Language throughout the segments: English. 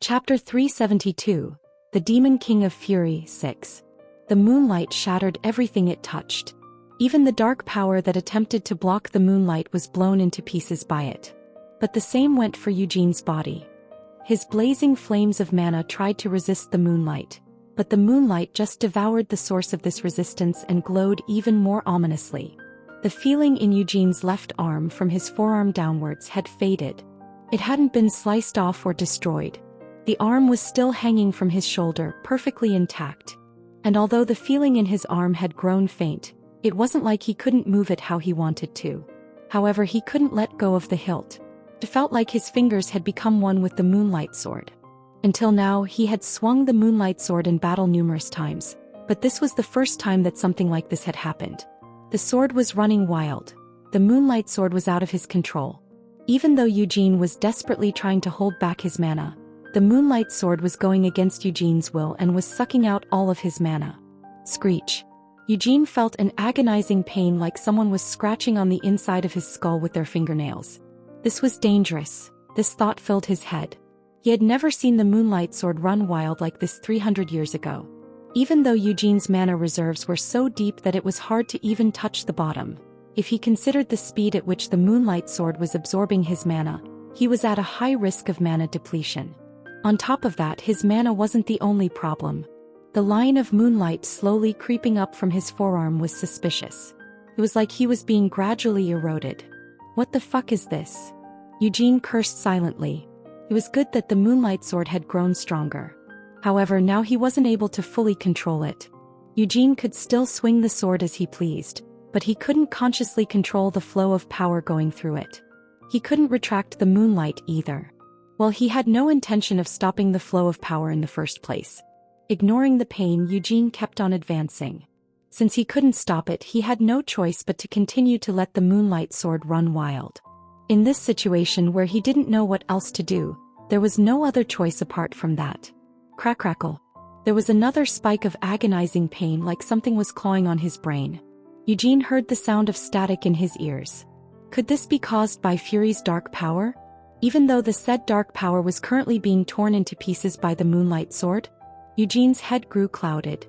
Chapter 372, The Demon King of Fury 6. The moonlight shattered everything it touched. Even the dark power that attempted to block the moonlight was blown into pieces by it. But the same went for Eugene's body. His blazing flames of mana tried to resist the moonlight, but the moonlight just devoured the source of this resistance and glowed even more ominously. The feeling in Eugene's left arm from his forearm downwards had faded. It hadn't been sliced off or destroyed. The arm was still hanging from his shoulder, perfectly intact. And although the feeling in his arm had grown faint, it wasn't like he couldn't move it how he wanted to. However, he couldn't let go of the hilt. It felt like his fingers had become one with the moonlight sword. Until now, he had swung the moonlight sword in battle numerous times, but this was the first time that something like this had happened. The sword was running wild. The moonlight sword was out of his control. Even though Eugene was desperately trying to hold back his mana, the moonlight sword was going against Eugene's will and was sucking out all of his mana. Screech. Eugene felt an agonizing pain like someone was scratching on the inside of his skull with their fingernails. This was dangerous. This thought filled his head. He had never seen the moonlight sword run wild like this 300 years ago. Even though Eugene's mana reserves were so deep that it was hard to even touch the bottom, if he considered the speed at which the moonlight sword was absorbing his mana, he was at a high risk of mana depletion. On top of that, his mana wasn't the only problem. The line of moonlight slowly creeping up from his forearm was suspicious. It was like he was being gradually eroded. What the fuck is this? Eugene cursed silently. It was good that the moonlight sword had grown stronger. However, now he wasn't able to fully control it. Eugene could still swing the sword as he pleased, but he couldn't consciously control the flow of power going through it. He couldn't retract the moonlight either. Well, he had no intention of stopping the flow of power in the first place. Ignoring the pain, Eugene kept on advancing. Since he couldn't stop it, he had no choice but to continue to let the moonlight sword run wild. In this situation where he didn't know what else to do, there was no other choice apart from that. Crack crackle. There was another spike of agonizing pain like something was clawing on his brain. Eugene heard the sound of static in his ears. Could this be caused by Fury's dark power? Even though the said dark power was currently being torn into pieces by the moonlight sword? Eugene's head grew clouded.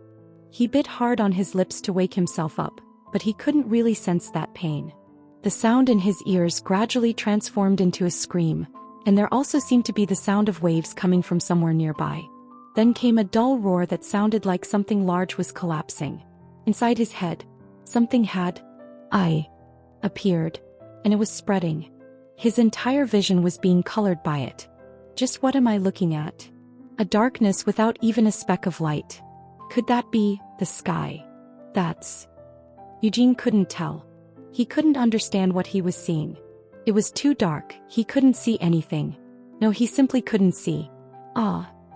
He bit hard on his lips to wake himself up, but he couldn't really sense that pain. The sound in his ears gradually transformed into a scream, and there also seemed to be the sound of waves coming from somewhere nearby. Then came a dull roar that sounded like something large was collapsing. Inside his head, something had appeared, and it was spreading. His entire vision was being colored by it. Just what am I looking at? A darkness without even a speck of light. Could that be the sky? Eugene couldn't tell. He couldn't understand what he was seeing. It was too dark, he couldn't see anything. No, he simply couldn't see.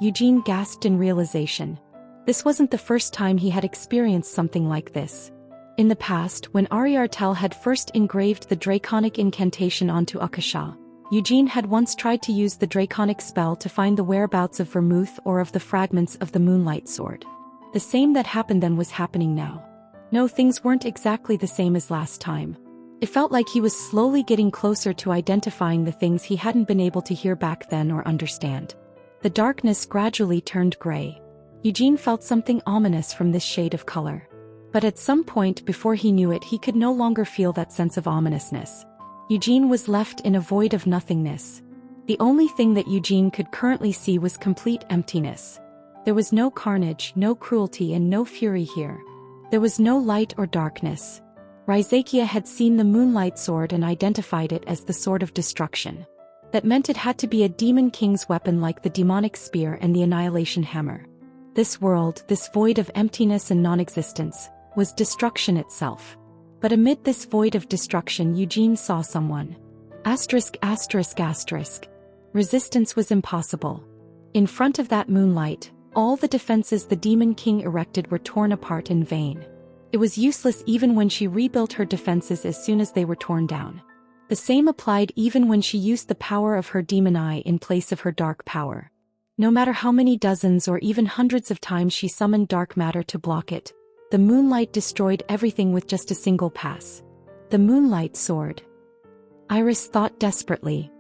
Eugene gasped in realization. This wasn't the first time he had experienced something like this. In the past, when Ariartel had first engraved the draconic incantation onto Akasha, Eugene had once tried to use the draconic spell to find the whereabouts of Vermouth or of the fragments of the moonlight sword. The same that happened then was happening now. No, things weren't exactly the same as last time. It felt like he was slowly getting closer to identifying the things he hadn't been able to hear back then or understand. The darkness gradually turned gray. Eugene felt something ominous from this shade of color. But at some point before he knew it, he could no longer feel that sense of ominousness. Eugene was left in a void of nothingness. The only thing that Eugene could currently see was complete emptiness. There was no carnage, no cruelty, and no fury here. There was no light or darkness. Raizakia had seen the moonlight sword and identified it as the sword of destruction. That meant it had to be a demon king's weapon like the demonic spear and the annihilation hammer. This world, this void of emptiness and non-existence, was destruction itself. But amid this void of destruction, Eugene saw someone. Resistance was impossible. In front of that moonlight, all the defenses the Demon King erected were torn apart in vain. It was useless even when she rebuilt her defenses as soon as they were torn down. The same applied even when she used the power of her demon eye in place of her dark power. No matter how many dozens or even hundreds of times she summoned dark matter to block it, the moonlight destroyed everything with just a single pass. The moonlight sword. Iris thought desperately.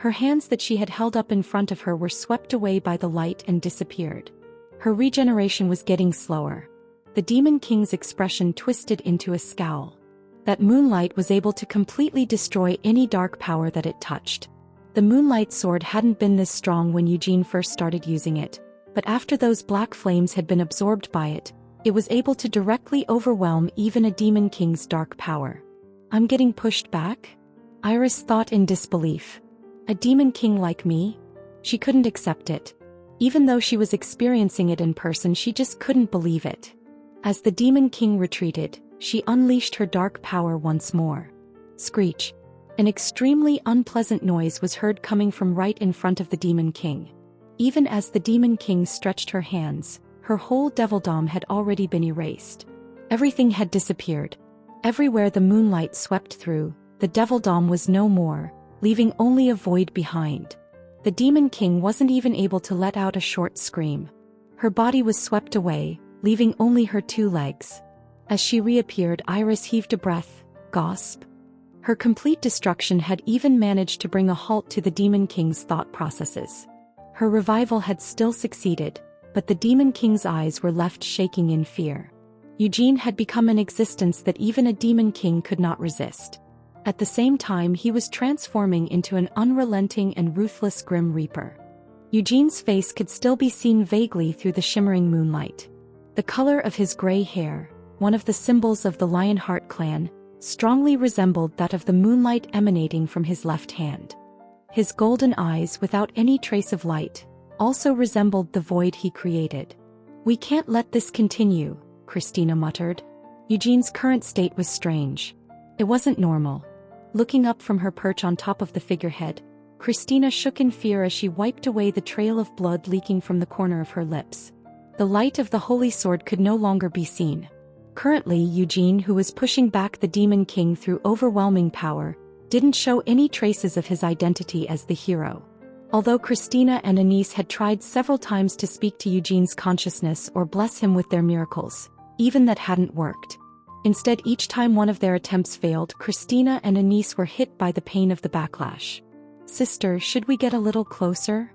Her hands that she had held up in front of her were swept away by the light and disappeared. Her regeneration was getting slower. The Demon King's expression twisted into a scowl. That moonlight was able to completely destroy any dark power that it touched. The moonlight sword hadn't been this strong when Eugene first started using it, but after those black flames had been absorbed by it, it was able to directly overwhelm even a Demon King's dark power. I'm getting pushed back? Iris thought in disbelief. A Demon King like me? She couldn't accept it. Even though she was experiencing it in person, she just couldn't believe it. As the Demon King retreated, she unleashed her dark power once more. Screech. An extremely unpleasant noise was heard coming from right in front of the Demon King. Even as the Demon King stretched her hands, her whole devildom had already been erased. Everything had disappeared. Everywhere the moonlight swept through, the devildom was no more, leaving only a void behind. The Demon King wasn't even able to let out a short scream. Her body was swept away, leaving only her 2 legs. As she reappeared, Iris heaved a breath. Gasp. Her complete destruction had even managed to bring a halt to the Demon King's thought processes. Her revival had still succeeded, but the Demon King's eyes were left shaking in fear. Eugene had become an existence that even a Demon King could not resist. At the same time, he was transforming into an unrelenting and ruthless Grim Reaper. Eugene's face could still be seen vaguely through the shimmering moonlight. The color of his gray hair, one of the symbols of the Lionheart clan, strongly resembled that of the moonlight emanating from his left hand. His golden eyes, without any trace of light, also resembled the void he created. "We can't let this continue," Christina muttered. Eugene's current state was strange. It wasn't normal. Looking up from her perch on top of the figurehead, Christina shook in fear as she wiped away the trail of blood leaking from the corner of her lips. The light of the holy sword could no longer be seen. Currently, Eugene, who was pushing back the Demon King through overwhelming power, didn't show any traces of his identity as the hero. Although Christina and Anise had tried several times to speak to Eugene's consciousness or bless him with their miracles, even that hadn't worked. Instead, each time one of their attempts failed, Christina and Anise were hit by the pain of the backlash. "Sister, should we get a little closer?"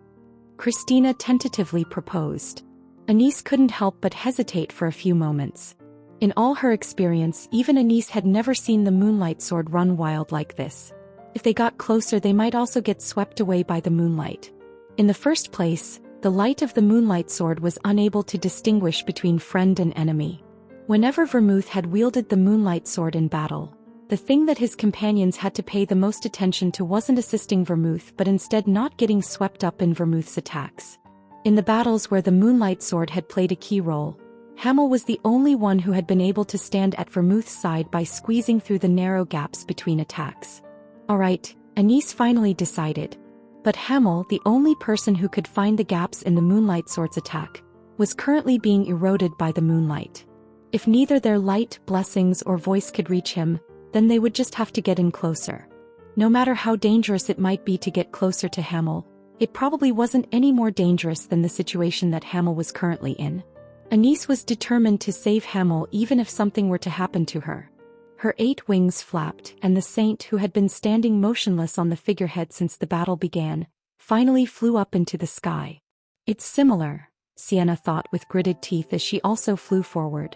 Christina tentatively proposed. Anise couldn't help but hesitate for a few moments. In all her experience, even Anise had never seen the moonlight sword run wild like this. If they got closer, they might also get swept away by the moonlight. In the first place, the light of the moonlight sword was unable to distinguish between friend and enemy. Whenever Vermouth had wielded the moonlight sword in battle, the thing that his companions had to pay the most attention to wasn't assisting Vermouth but instead not getting swept up in Vermouth's attacks. In the battles where the moonlight sword had played a key role, Hamel was the only one who had been able to stand at Vermouth's side by squeezing through the narrow gaps between attacks. "Alright," Anise finally decided. But Hamel, the only person who could find the gaps in the moonlight sword's attack, was currently being eroded by the moonlight. If neither their light, blessings, or voice could reach him, then they would just have to get in closer. No matter how dangerous it might be to get closer to Hamel, it probably wasn't any more dangerous than the situation that Hamel was currently in. Anise was determined to save Hamel even if something were to happen to her. Her 8 wings flapped, and the saint, who had been standing motionless on the figurehead since the battle began, finally flew up into the sky. "It's similar," Sienna thought with gritted teeth as she also flew forward.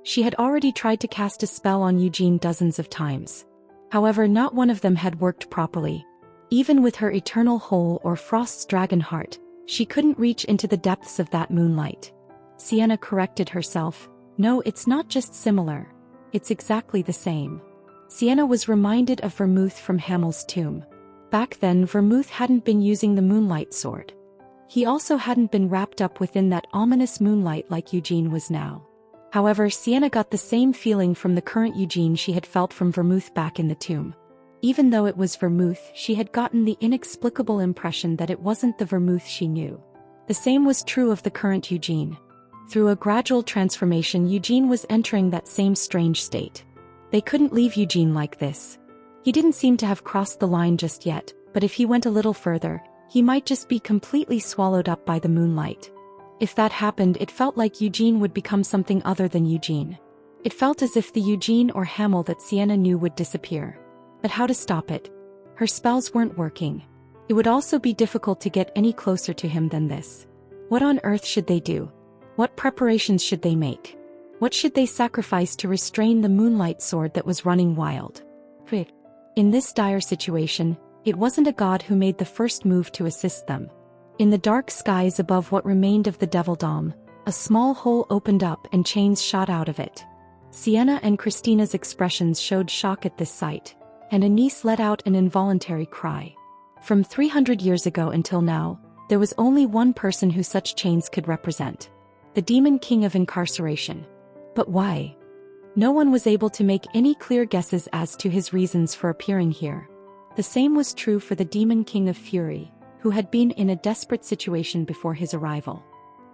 She had already tried to cast a spell on Eugene dozens of times. However, not one of them had worked properly. Even with her eternal hole or Frost's dragon heart, she couldn't reach into the depths of that moonlight. Sienna corrected herself. "No, it's not just similar. It's exactly the same." Sienna was reminded of Vermouth from Hamel's tomb. Back then, Vermouth hadn't been using the moonlight sword. He also hadn't been wrapped up within that ominous moonlight like Eugene was now. However, Sienna got the same feeling from the current Eugene she had felt from Vermouth back in the tomb. Even though it was Vermouth, she had gotten the inexplicable impression that it wasn't the Vermouth she knew. The same was true of the current Eugene. Through a gradual transformation, Eugene was entering that same strange state. They couldn't leave Eugene like this. He didn't seem to have crossed the line just yet, but if he went a little further, he might just be completely swallowed up by the moonlight. If that happened, it felt like Eugene would become something other than Eugene. It felt as if the Eugene or Hamel that Sienna knew would disappear. But how to stop it? Her spells weren't working. It would also be difficult to get any closer to him than this. What on earth should they do? What preparations should they make? What should they sacrifice to restrain the moonlight sword that was running wild? In this dire situation, it wasn't a god who made the first move to assist them. In the dark skies above what remained of the Devil Dome, a small hole opened up and chains shot out of it. Sienna and Christina's expressions showed shock at this sight, and Anise let out an involuntary cry. From 300 years ago until now, there was only one person who such chains could represent: the Demon King of Incarceration. But why? No one was able to make any clear guesses as to his reasons for appearing here. The same was true for the Demon King of Fury, who had been in a desperate situation before his arrival.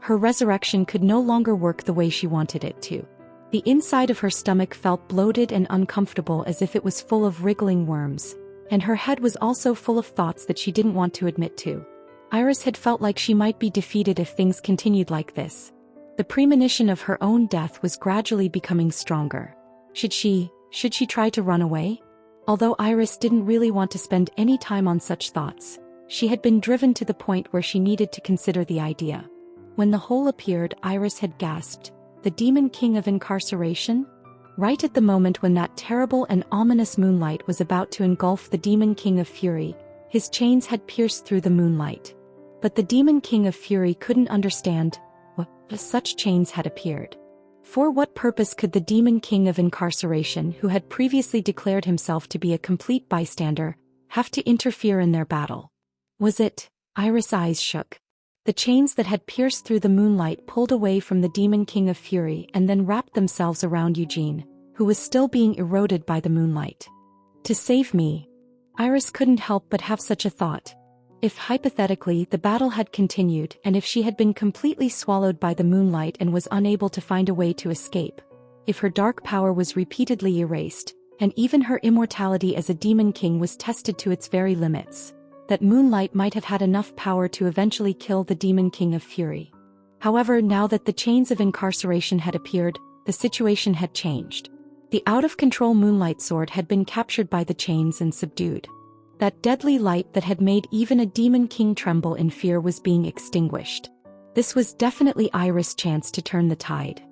Her resurrection could no longer work the way she wanted it to. The inside of her stomach felt bloated and uncomfortable, as if it was full of wriggling worms, and her head was also full of thoughts that she didn't want to admit to. Iris had felt like she might be defeated if things continued like this. The premonition of her own death was gradually becoming stronger. Should she try to run away? Although Iris didn't really want to spend any time on such thoughts, she had been driven to the point where she needed to consider the idea. When the hole appeared, Iris had gasped, "The Demon King of Incarceration?" Right at the moment when that terrible and ominous moonlight was about to engulf the Demon King of Fury, his chains had pierced through the moonlight. But the Demon King of Fury couldn't understand why such chains had appeared. For what purpose could the Demon King of Incarceration, who had previously declared himself to be a complete bystander, have to interfere in their battle? Was it? Iris' eyes shook. The chains that had pierced through the moonlight pulled away from the Demon King of Fury and then wrapped themselves around Eugene, who was still being eroded by the moonlight. To save me? Iris couldn't help but have such a thought. If hypothetically the battle had continued, and if she had been completely swallowed by the moonlight and was unable to find a way to escape, if her dark power was repeatedly erased, and even her immortality as a demon king was tested to its very limits, that moonlight might have had enough power to eventually kill the Demon King of Fury. However, now that the chains of incarceration had appeared, the situation had changed. The out-of-control moonlight sword had been captured by the chains and subdued. That deadly light that had made even a demon king tremble in fear was being extinguished. This was definitely Iris' chance to turn the tide.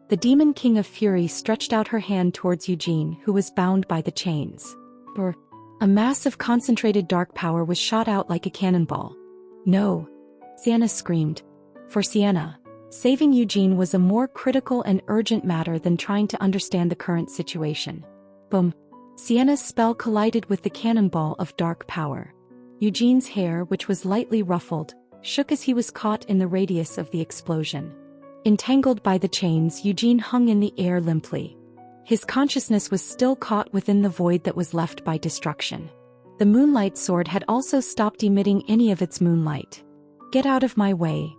The Demon King of Fury stretched out her hand towards Eugene, who was bound by the chains. A mass of concentrated dark power was shot out like a cannonball. "No!" Sienna screamed. For Sienna, saving Eugene was a more critical and urgent matter than trying to understand the current situation. Boom! Sienna's spell collided with the cannonball of dark power. Eugene's hair, which was lightly ruffled, shook as he was caught in the radius of the explosion. Entangled by the chains, Eugene hung in the air limply. His consciousness was still caught within the void that was left by destruction. The moonlight sword had also stopped emitting any of its moonlight. "Get out of my way!"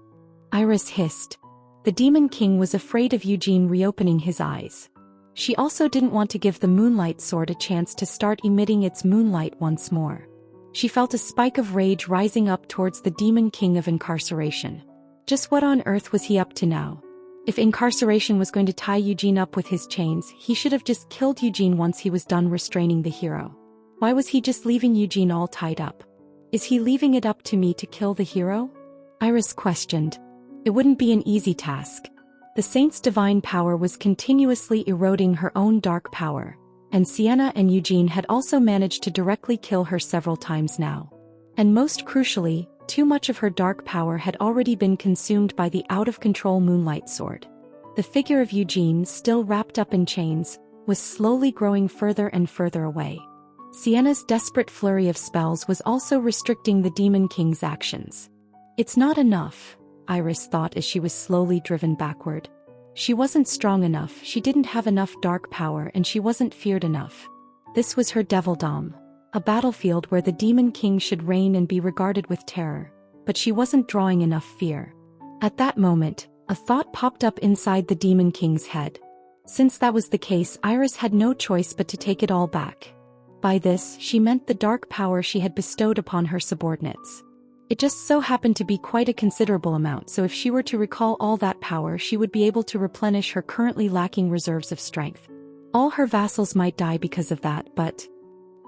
Iris hissed. The Demon King was afraid of Eugene reopening his eyes. She also didn't want to give the moonlight sword a chance to start emitting its moonlight once more. She felt a spike of rage rising up towards the Demon King of Incarceration. Just what on earth was he up to now? If incarceration was going to tie Eugene up with his chains, he should have just killed Eugene once he was done restraining the hero. Why was he just leaving Eugene all tied up? Is he leaving it up to me to kill the hero? Iris questioned. It wouldn't be an easy task. The saint's divine power was continuously eroding her own dark power, and Sienna and Eugene had also managed to directly kill her several times now. And most crucially, too much of her dark power had already been consumed by the out-of-control moonlight sword. The figure of Eugene, still wrapped up in chains, was slowly growing further and further away. Sienna's desperate flurry of spells was also restricting the Demon King's actions. It's not enough, Iris thought as she was slowly driven backward. She wasn't strong enough, she didn't have enough dark power, and she wasn't feared enough. This was her Devildom, a battlefield where the Demon King should reign and be regarded with terror, but she wasn't drawing enough fear. At that moment, a thought popped up inside the Demon King's head. Since that was the case, Iris had no choice but to take it all back. By this, she meant the dark power she had bestowed upon her subordinates. It just so happened to be quite a considerable amount, so if she were to recall all that power, she would be able to replenish her currently lacking reserves of strength. All her vassals might die because of that, but...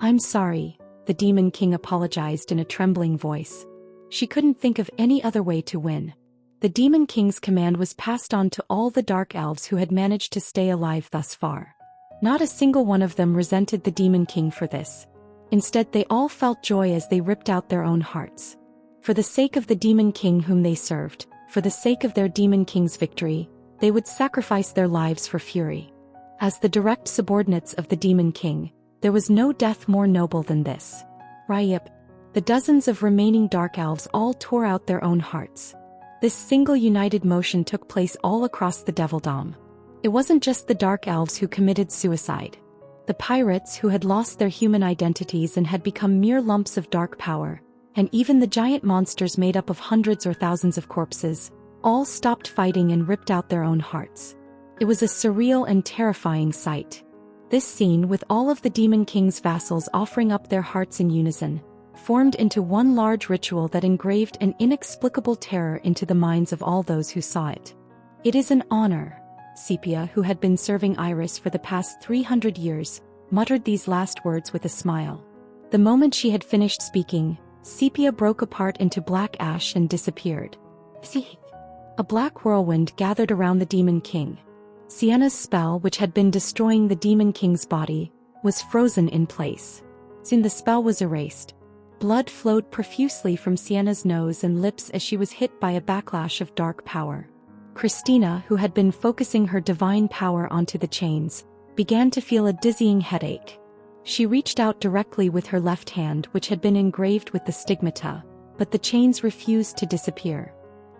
I'm sorry. the Demon King apologized in a trembling voice. She couldn't think of any other way to win. The Demon King's command was passed on to all the Dark Elves who had managed to stay alive thus far. Not a single one of them resented the Demon King for this. Instead, they all felt joy as they ripped out their own hearts. For the sake of the Demon King whom they served, for the sake of their Demon King's victory, they would sacrifice their lives for Fury. As the direct subordinates of the Demon King, there was no death more noble than this. Ryip. The dozens of remaining Dark Elves all tore out their own hearts. This single united motion took place all across the Devildom. It wasn't just the Dark Elves who committed suicide. The pirates who had lost their human identities and had become mere lumps of dark power, and even the giant monsters made up of hundreds or thousands of corpses, all stopped fighting and ripped out their own hearts. It was a surreal and terrifying sight. This scene, with all of the Demon King's vassals offering up their hearts in unison, formed into one large ritual that engraved an inexplicable terror into the minds of all those who saw it. "It is an honor." Sepia, who had been serving Iris for the past 300 years, muttered these last words with a smile. The moment she had finished speaking, Sepia broke apart into black ash and disappeared. A black whirlwind gathered around the Demon King. Sienna's spell, which had been destroying the Demon King's body, was frozen in place. Soon the spell was erased. Blood flowed profusely from Sienna's nose and lips as she was hit by a backlash of dark power. Christina, who had been focusing her divine power onto the chains, began to feel a dizzying headache. She reached out directly with her left hand, which had been engraved with the stigmata, but the chains refused to disappear.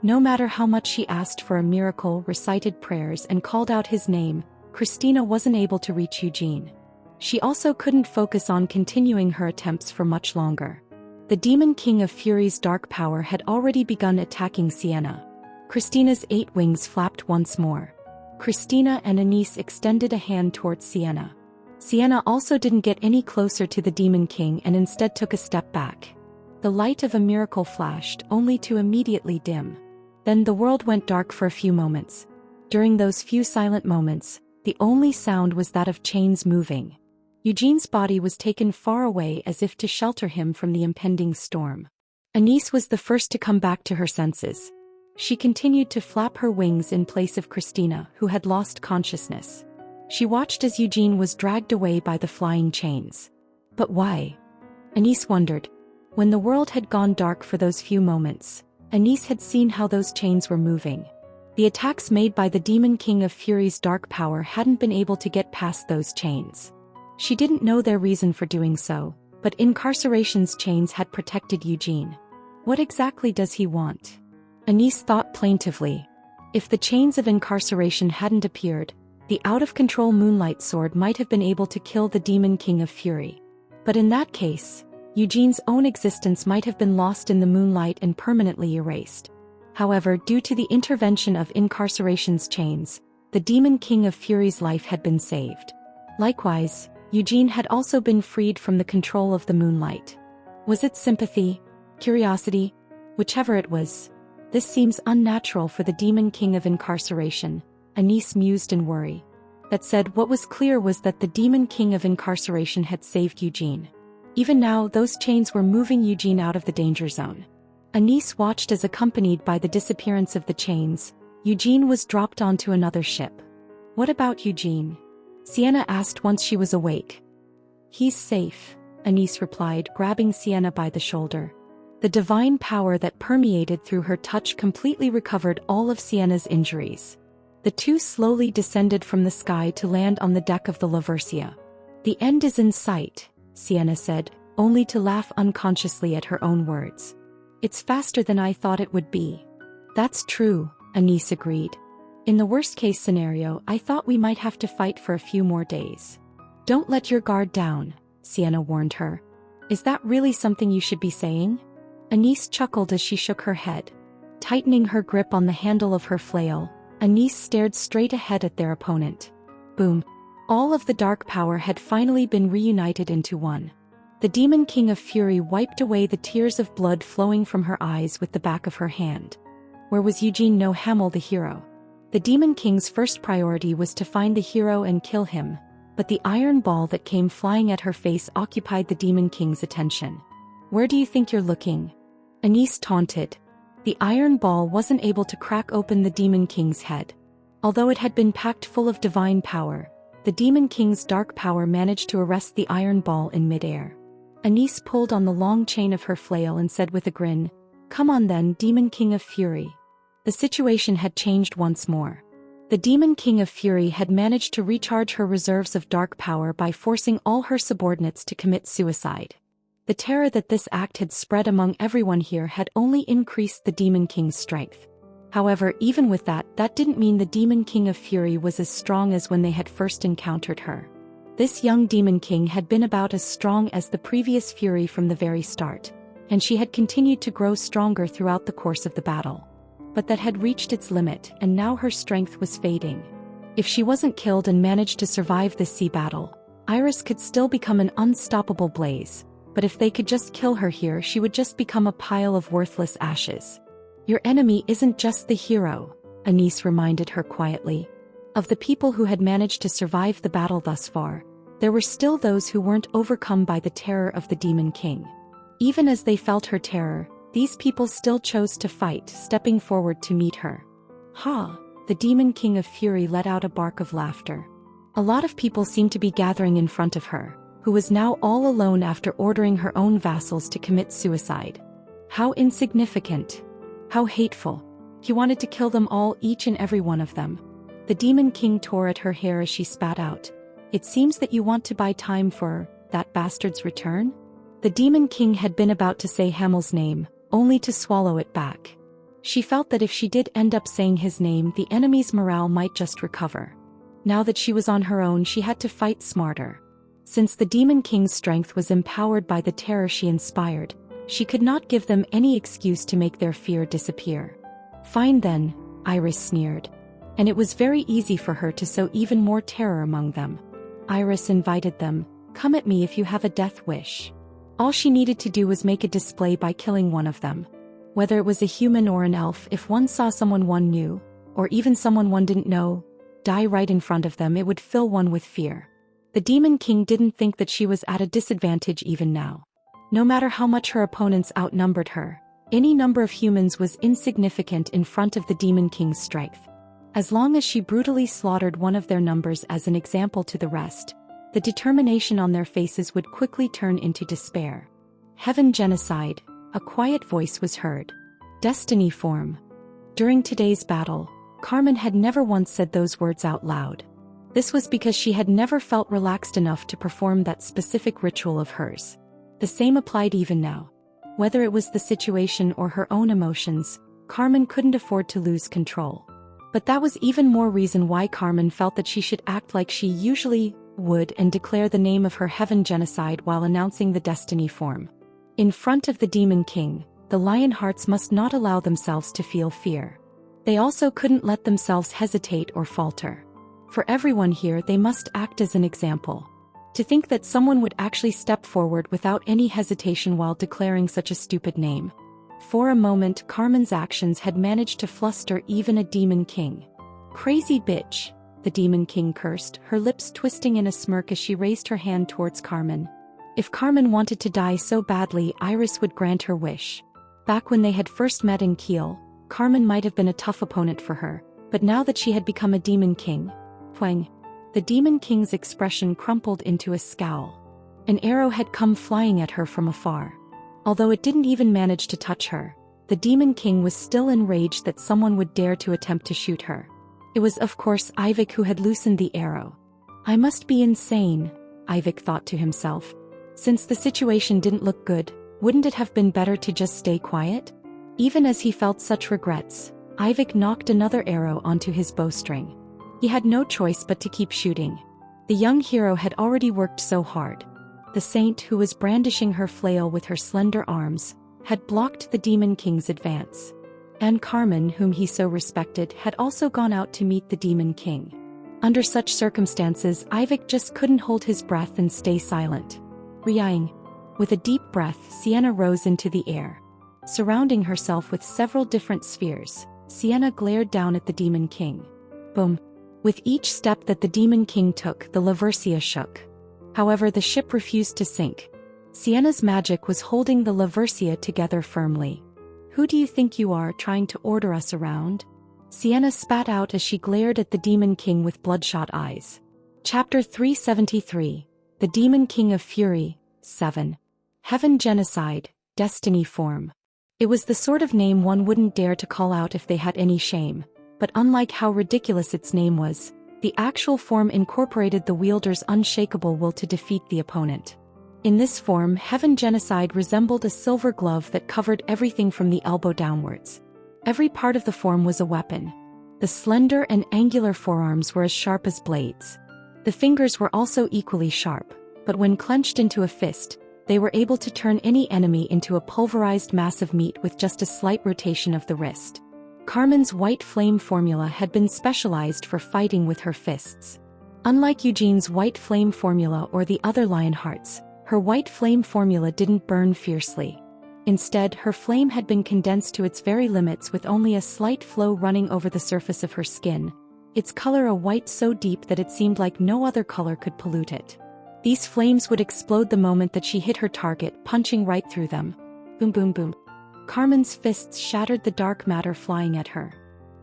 No matter how much she asked for a miracle, recited prayers, and called out his name, Christina wasn't able to reach Eugene. She also couldn't focus on continuing her attempts for much longer. The Demon King of Fury's dark power had already begun attacking Sienna. Christina's 8 wings flapped once more. Christina and Anise extended a hand towards Sienna. Sienna also didn't get any closer to the Demon King and instead took a step back. The light of a miracle flashed, only to immediately dim. Then the world went dark for a few moments. During those few silent moments, the only sound was that of chains moving. Eugene's body was taken far away as if to shelter him from the impending storm. Anise was the first to come back to her senses. She continued to flap her wings in place of Christina, who had lost consciousness. She watched as Eugene was dragged away by the flying chains. But why? Anise wondered. When the world had gone dark for those few moments, Anise had seen how those chains were moving. The attacks made by the Demon King of Fury's dark power hadn't been able to get past those chains. She didn't know their reason for doing so, but Incarceration's chains had protected Eugene. What exactly does he want? Anise thought plaintively. If the chains of Incarceration hadn't appeared, the out-of-control Moonlight Sword might have been able to kill the Demon King of Fury. But in that case, Eugene's own existence might have been lost in the moonlight and permanently erased. However, due to the intervention of Incarceration's chains, the Demon King of Fury's life had been saved. Likewise, Eugene had also been freed from the control of the moonlight. Was it sympathy? Curiosity? Whichever it was. This seems unnatural for the Demon King of Incarceration, Anise mused in worry. That said, what was clear was that the Demon King of Incarceration had saved Eugene. Even now, those chains were moving Eugene out of the danger zone. Anise watched as, accompanied by the disappearance of the chains, Eugene was dropped onto another ship. What about Eugene? Sienna asked once she was awake. He's safe, Anise replied, grabbing Sienna by the shoulder. The divine power that permeated through her touch completely recovered all of Sienna's injuries. The two slowly descended from the sky to land on the deck of the Laversia. The end is in sight, Sienna said, only to laugh unconsciously at her own words. It's faster than I thought it would be. That's true, Anise agreed. In the worst-case scenario, I thought we might have to fight for a few more days. Don't let your guard down, Sienna warned her. Is that really something you should be saying? Anise chuckled as she shook her head. Tightening her grip on the handle of her flail, Anise stared straight ahead at their opponent. Boom. All of the dark power had finally been reunited into one. The Demon King of Fury wiped away the tears of blood flowing from her eyes with the back of her hand. Where was Eugene? No, Hamel the hero. The Demon King's first priority was to find the hero and kill him, but the iron ball that came flying at her face occupied the Demon King's attention. "Where do you think you're looking?" Anise taunted. The iron ball wasn't able to crack open the Demon King's head. Although it had been packed full of divine power, the Demon King's dark power managed to arrest the iron ball in midair. Anise pulled on the long chain of her flail and said with a grin, "Come on then, Demon King of Fury." The situation had changed once more. The Demon King of Fury had managed to recharge her reserves of dark power by forcing all her subordinates to commit suicide. The terror that this act had spread among everyone here had only increased the Demon King's strength. However, even with that didn't mean the Demon King of Fury was as strong as when they had first encountered her. This young Demon King had been about as strong as the previous Fury from the very start, and she had continued to grow stronger throughout the course of the battle. But that had reached its limit, and now her strength was fading. If she wasn't killed and managed to survive this sea battle, Iris could still become an unstoppable blaze, but if they could just kill her here, she would just become a pile of worthless ashes. "Your enemy isn't just the hero," Anise reminded her quietly. Of the people who had managed to survive the battle thus far, there were still those who weren't overcome by the terror of the Demon King. Even as they felt her terror, these people still chose to fight, stepping forward to meet her. "Ha!" The Demon King of Fury let out a bark of laughter. A lot of people seemed to be gathering in front of her, who was now all alone after ordering her own vassals to commit suicide. How insignificant! How hateful! He wanted to kill them all, each and every one of them. The Demon King tore at her hair as she spat out. "It seems that you want to buy time for that bastard's return?" The Demon King had been about to say Hamel's name, only to swallow it back. She felt that if she did end up saying his name, the enemy's morale might just recover. Now that she was on her own, she had to fight smarter. Since the Demon King's strength was empowered by the terror she inspired, she could not give them any excuse to make their fear disappear. "Fine then," Iris sneered. And it was very easy for her to sow even more terror among them. Iris invited them, "Come at me if you have a death wish." All she needed to do was make a display by killing one of them. Whether it was a human or an elf, if one saw someone one knew, or even someone one didn't know, die right in front of them, it would fill one with fear. The Demon King didn't think that she was at a disadvantage even now. No matter how much her opponents outnumbered her, any number of humans was insignificant in front of the Demon King's strength. As long as she brutally slaughtered one of their numbers as an example to the rest, the determination on their faces would quickly turn into despair. "Heaven genocide," a quiet voice was heard. "Destiny form." During today's battle, Carmen had never once said those words out loud. This was because she had never felt relaxed enough to perform that specific ritual of hers. The same applied even now. Whether it was the situation or her own emotions, Carmen couldn't afford to lose control. But that was even more reason why Carmen felt that she should act like she usually would and declare the name of her heaven genocide while announcing the destiny form. In front of the Demon King, the Lionhearts must not allow themselves to feel fear. They also couldn't let themselves hesitate or falter. For everyone here, they must act as an example. To think that someone would actually step forward without any hesitation while declaring such a stupid name. For a moment, Carmen's actions had managed to fluster even a Demon King. "Crazy bitch," the Demon King cursed, her lips twisting in a smirk as she raised her hand towards Carmen. If Carmen wanted to die so badly, Iris would grant her wish. Back when they had first met in Kiel, Carmen might have been a tough opponent for her, but now that she had become a Demon King, Huang, the Demon King's expression crumpled into a scowl. An arrow had come flying at her from afar. Although it didn't even manage to touch her, the Demon King was still enraged that someone would dare to attempt to shoot her. It was of course Ivik who had loosened the arrow. "I must be insane," Ivik thought to himself. Since the situation didn't look good, wouldn't it have been better to just stay quiet? Even as he felt such regrets, Ivik knocked another arrow onto his bowstring. He had no choice but to keep shooting. The young hero had already worked so hard. The saint, who was brandishing her flail with her slender arms, had blocked the Demon King's advance. And Carmen, whom he so respected, had also gone out to meet the Demon King. Under such circumstances, Ivik just couldn't hold his breath and stay silent. Riang. With a deep breath, Sienna rose into the air. Surrounding herself with several different spheres, Sienna glared down at the Demon King. Boom. With each step that the Demon King took, the Laversia shook. However, the ship refused to sink. Sienna's magic was holding the Laversia together firmly. "Who do you think you are, trying to order us around?" Sienna spat out as she glared at the Demon King with bloodshot eyes. Chapter 373. The Demon King of Fury, 7. Heaven Genocide, Destiny Form. It was the sort of name one wouldn't dare to call out if they had any shame, but unlike how ridiculous its name was, the actual form incorporated the wielder's unshakable will to defeat the opponent. In this form, Heaven Genocide resembled a silver glove that covered everything from the elbow downwards. Every part of the form was a weapon. The slender and angular forearms were as sharp as blades. The fingers were also equally sharp, but when clenched into a fist, they were able to turn any enemy into a pulverized mass of meat with just a slight rotation of the wrist. Carmen's white flame formula had been specialized for fighting with her fists. Unlike Eugene's white flame formula or the other Lionheart's, her white flame formula didn't burn fiercely. Instead, her flame had been condensed to its very limits with only a slight flow running over the surface of her skin, its color a white so deep that it seemed like no other color could pollute it. These flames would explode the moment that she hit her target, punching right through them. Boom boom boom. Carmen's fists shattered the dark matter flying at her.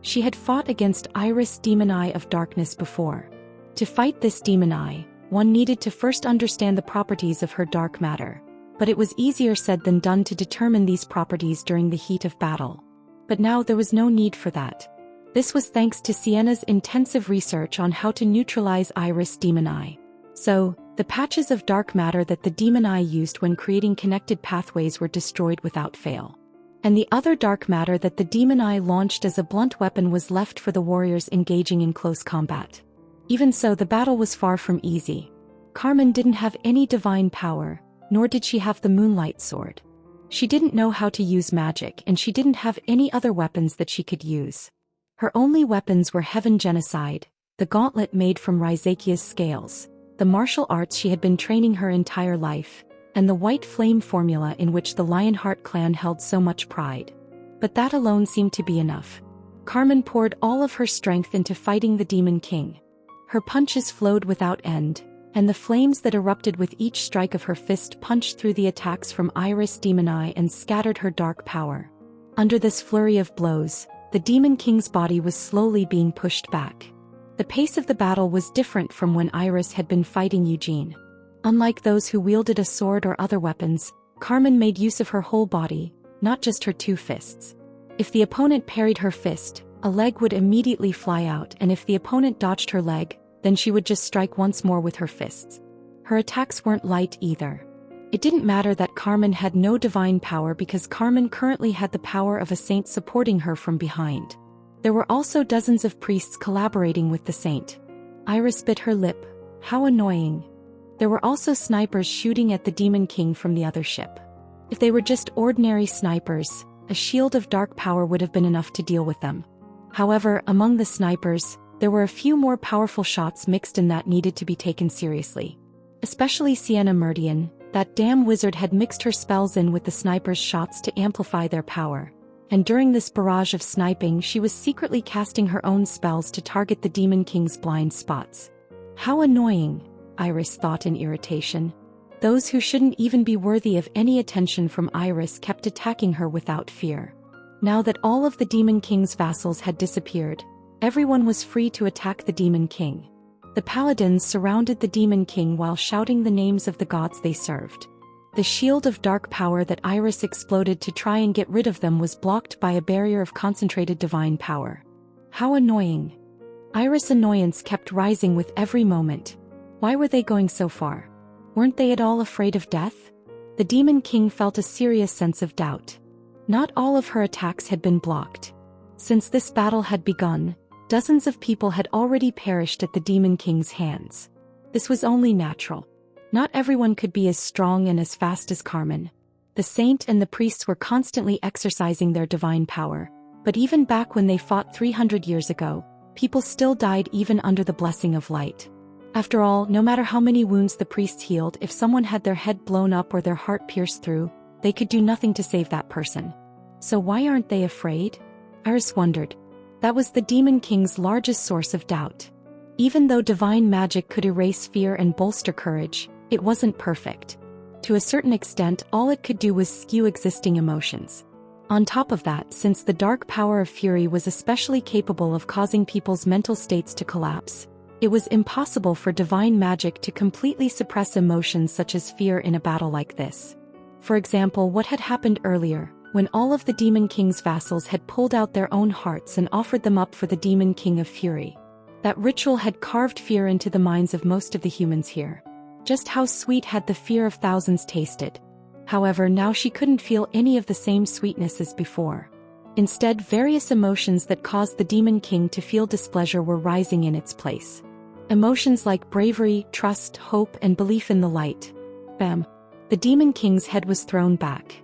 She had fought against Iris, Demon Eye of Darkness, before. To fight this Demon Eye, one needed to first understand the properties of her dark matter. But it was easier said than done to determine these properties during the heat of battle. But now there was no need for that. This was thanks to Sienna's intensive research on how to neutralize Iris, Demon Eye. So, the patches of dark matter that the Demon Eye used when creating connected pathways were destroyed without fail. And the other dark matter that the Demon Eye launched as a blunt weapon was left for the warriors engaging in close combat. Even so, the battle was far from easy. Carmen didn't have any divine power, nor did she have the Moonlight Sword. She didn't know how to use magic, and she didn't have any other weapons that she could use. Her only weapons were Heaven Genocide, the gauntlet made from Raizakia's scales, the martial arts she had been training her entire life, and the white flame formula in which the Lionheart clan held so much pride. But that alone seemed to be enough. Carmen poured all of her strength into fighting the Demon King. Her punches flowed without end, and the flames that erupted with each strike of her fist punched through the attacks from Iris, Demon Eye, and scattered her dark power. Under this flurry of blows, the Demon King's body was slowly being pushed back. The pace of the battle was different from when Iris had been fighting Eugene. Unlike those who wielded a sword or other weapons, Carmen made use of her whole body, not just her two fists. If the opponent parried her fist, a leg would immediately fly out, and if the opponent dodged her leg, then she would just strike once more with her fists. Her attacks weren't light either. It didn't matter that Carmen had no divine power because Carmen currently had the power of a saint supporting her from behind. There were also dozens of priests collaborating with the saint. Iris bit her lip. How annoying. There were also snipers shooting at the Demon King from the other ship. If they were just ordinary snipers, a shield of dark power would have been enough to deal with them. However, among the snipers, there were a few more powerful shots mixed in that needed to be taken seriously. Especially Sienna Meridian, that damn wizard had mixed her spells in with the snipers' shots to amplify their power. And during this barrage of sniping, she was secretly casting her own spells to target the Demon King's blind spots. How annoying, Iris thought in irritation. Those who shouldn't even be worthy of any attention from Iris kept attacking her without fear. Now that all of the Demon King's vassals had disappeared, everyone was free to attack the Demon King. The paladins surrounded the Demon King while shouting the names of the gods they served. The shield of dark power that Iris exploded to try and get rid of them was blocked by a barrier of concentrated divine power. How annoying. Iris' annoyance kept rising with every moment. Why were they going so far? Weren't they at all afraid of death? The Demon King felt a serious sense of doubt. Not all of her attacks had been blocked. Since this battle had begun, dozens of people had already perished at the Demon King's hands. This was only natural. Not everyone could be as strong and as fast as Carmen. The saint and the priests were constantly exercising their divine power, but even back when they fought 300 years ago, people still died even under the blessing of light. After all, no matter how many wounds the priests healed, if someone had their head blown up or their heart pierced through, they could do nothing to save that person. So why aren't they afraid? Iris wondered. That was the Demon King's largest source of doubt. Even though divine magic could erase fear and bolster courage, it wasn't perfect. To a certain extent, all it could do was skew existing emotions. On top of that, since the dark power of fury was especially capable of causing people's mental states to collapse, it was impossible for divine magic to completely suppress emotions such as fear in a battle like this. For example, what had happened earlier, when all of the Demon King's vassals had pulled out their own hearts and offered them up for the Demon King of Fury. That ritual had carved fear into the minds of most of the humans here. Just how sweet had the fear of thousands tasted. However, now she couldn't feel any of the same sweetness as before. Instead, various emotions that caused the Demon King to feel displeasure were rising in its place. Emotions like bravery, trust, hope, and belief in the light. Bam! The Demon King's head was thrown back.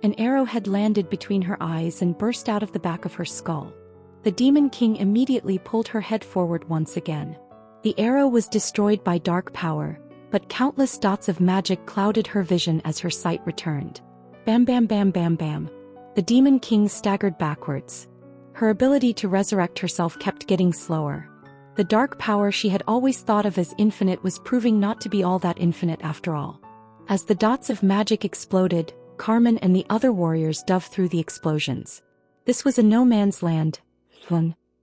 An arrow had landed between her eyes and burst out of the back of her skull. The Demon King immediately pulled her head forward once again. The arrow was destroyed by dark power, but countless dots of magic clouded her vision as her sight returned. Bam bam bam bam bam. The Demon King staggered backwards. Her ability to resurrect herself kept getting slower. The dark power she had always thought of as infinite was proving not to be all that infinite after all. As the dots of magic exploded, Carmen and the other warriors dove through the explosions. This was a no-man's land,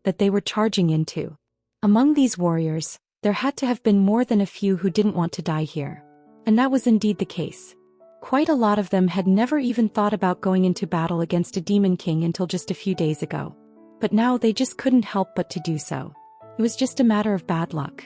that they were charging into. Among these warriors, there had to have been more than a few who didn't want to die here. And that was indeed the case. Quite a lot of them had never even thought about going into battle against a Demon King until just a few days ago. But now they just couldn't help but to do so. It was just a matter of bad luck.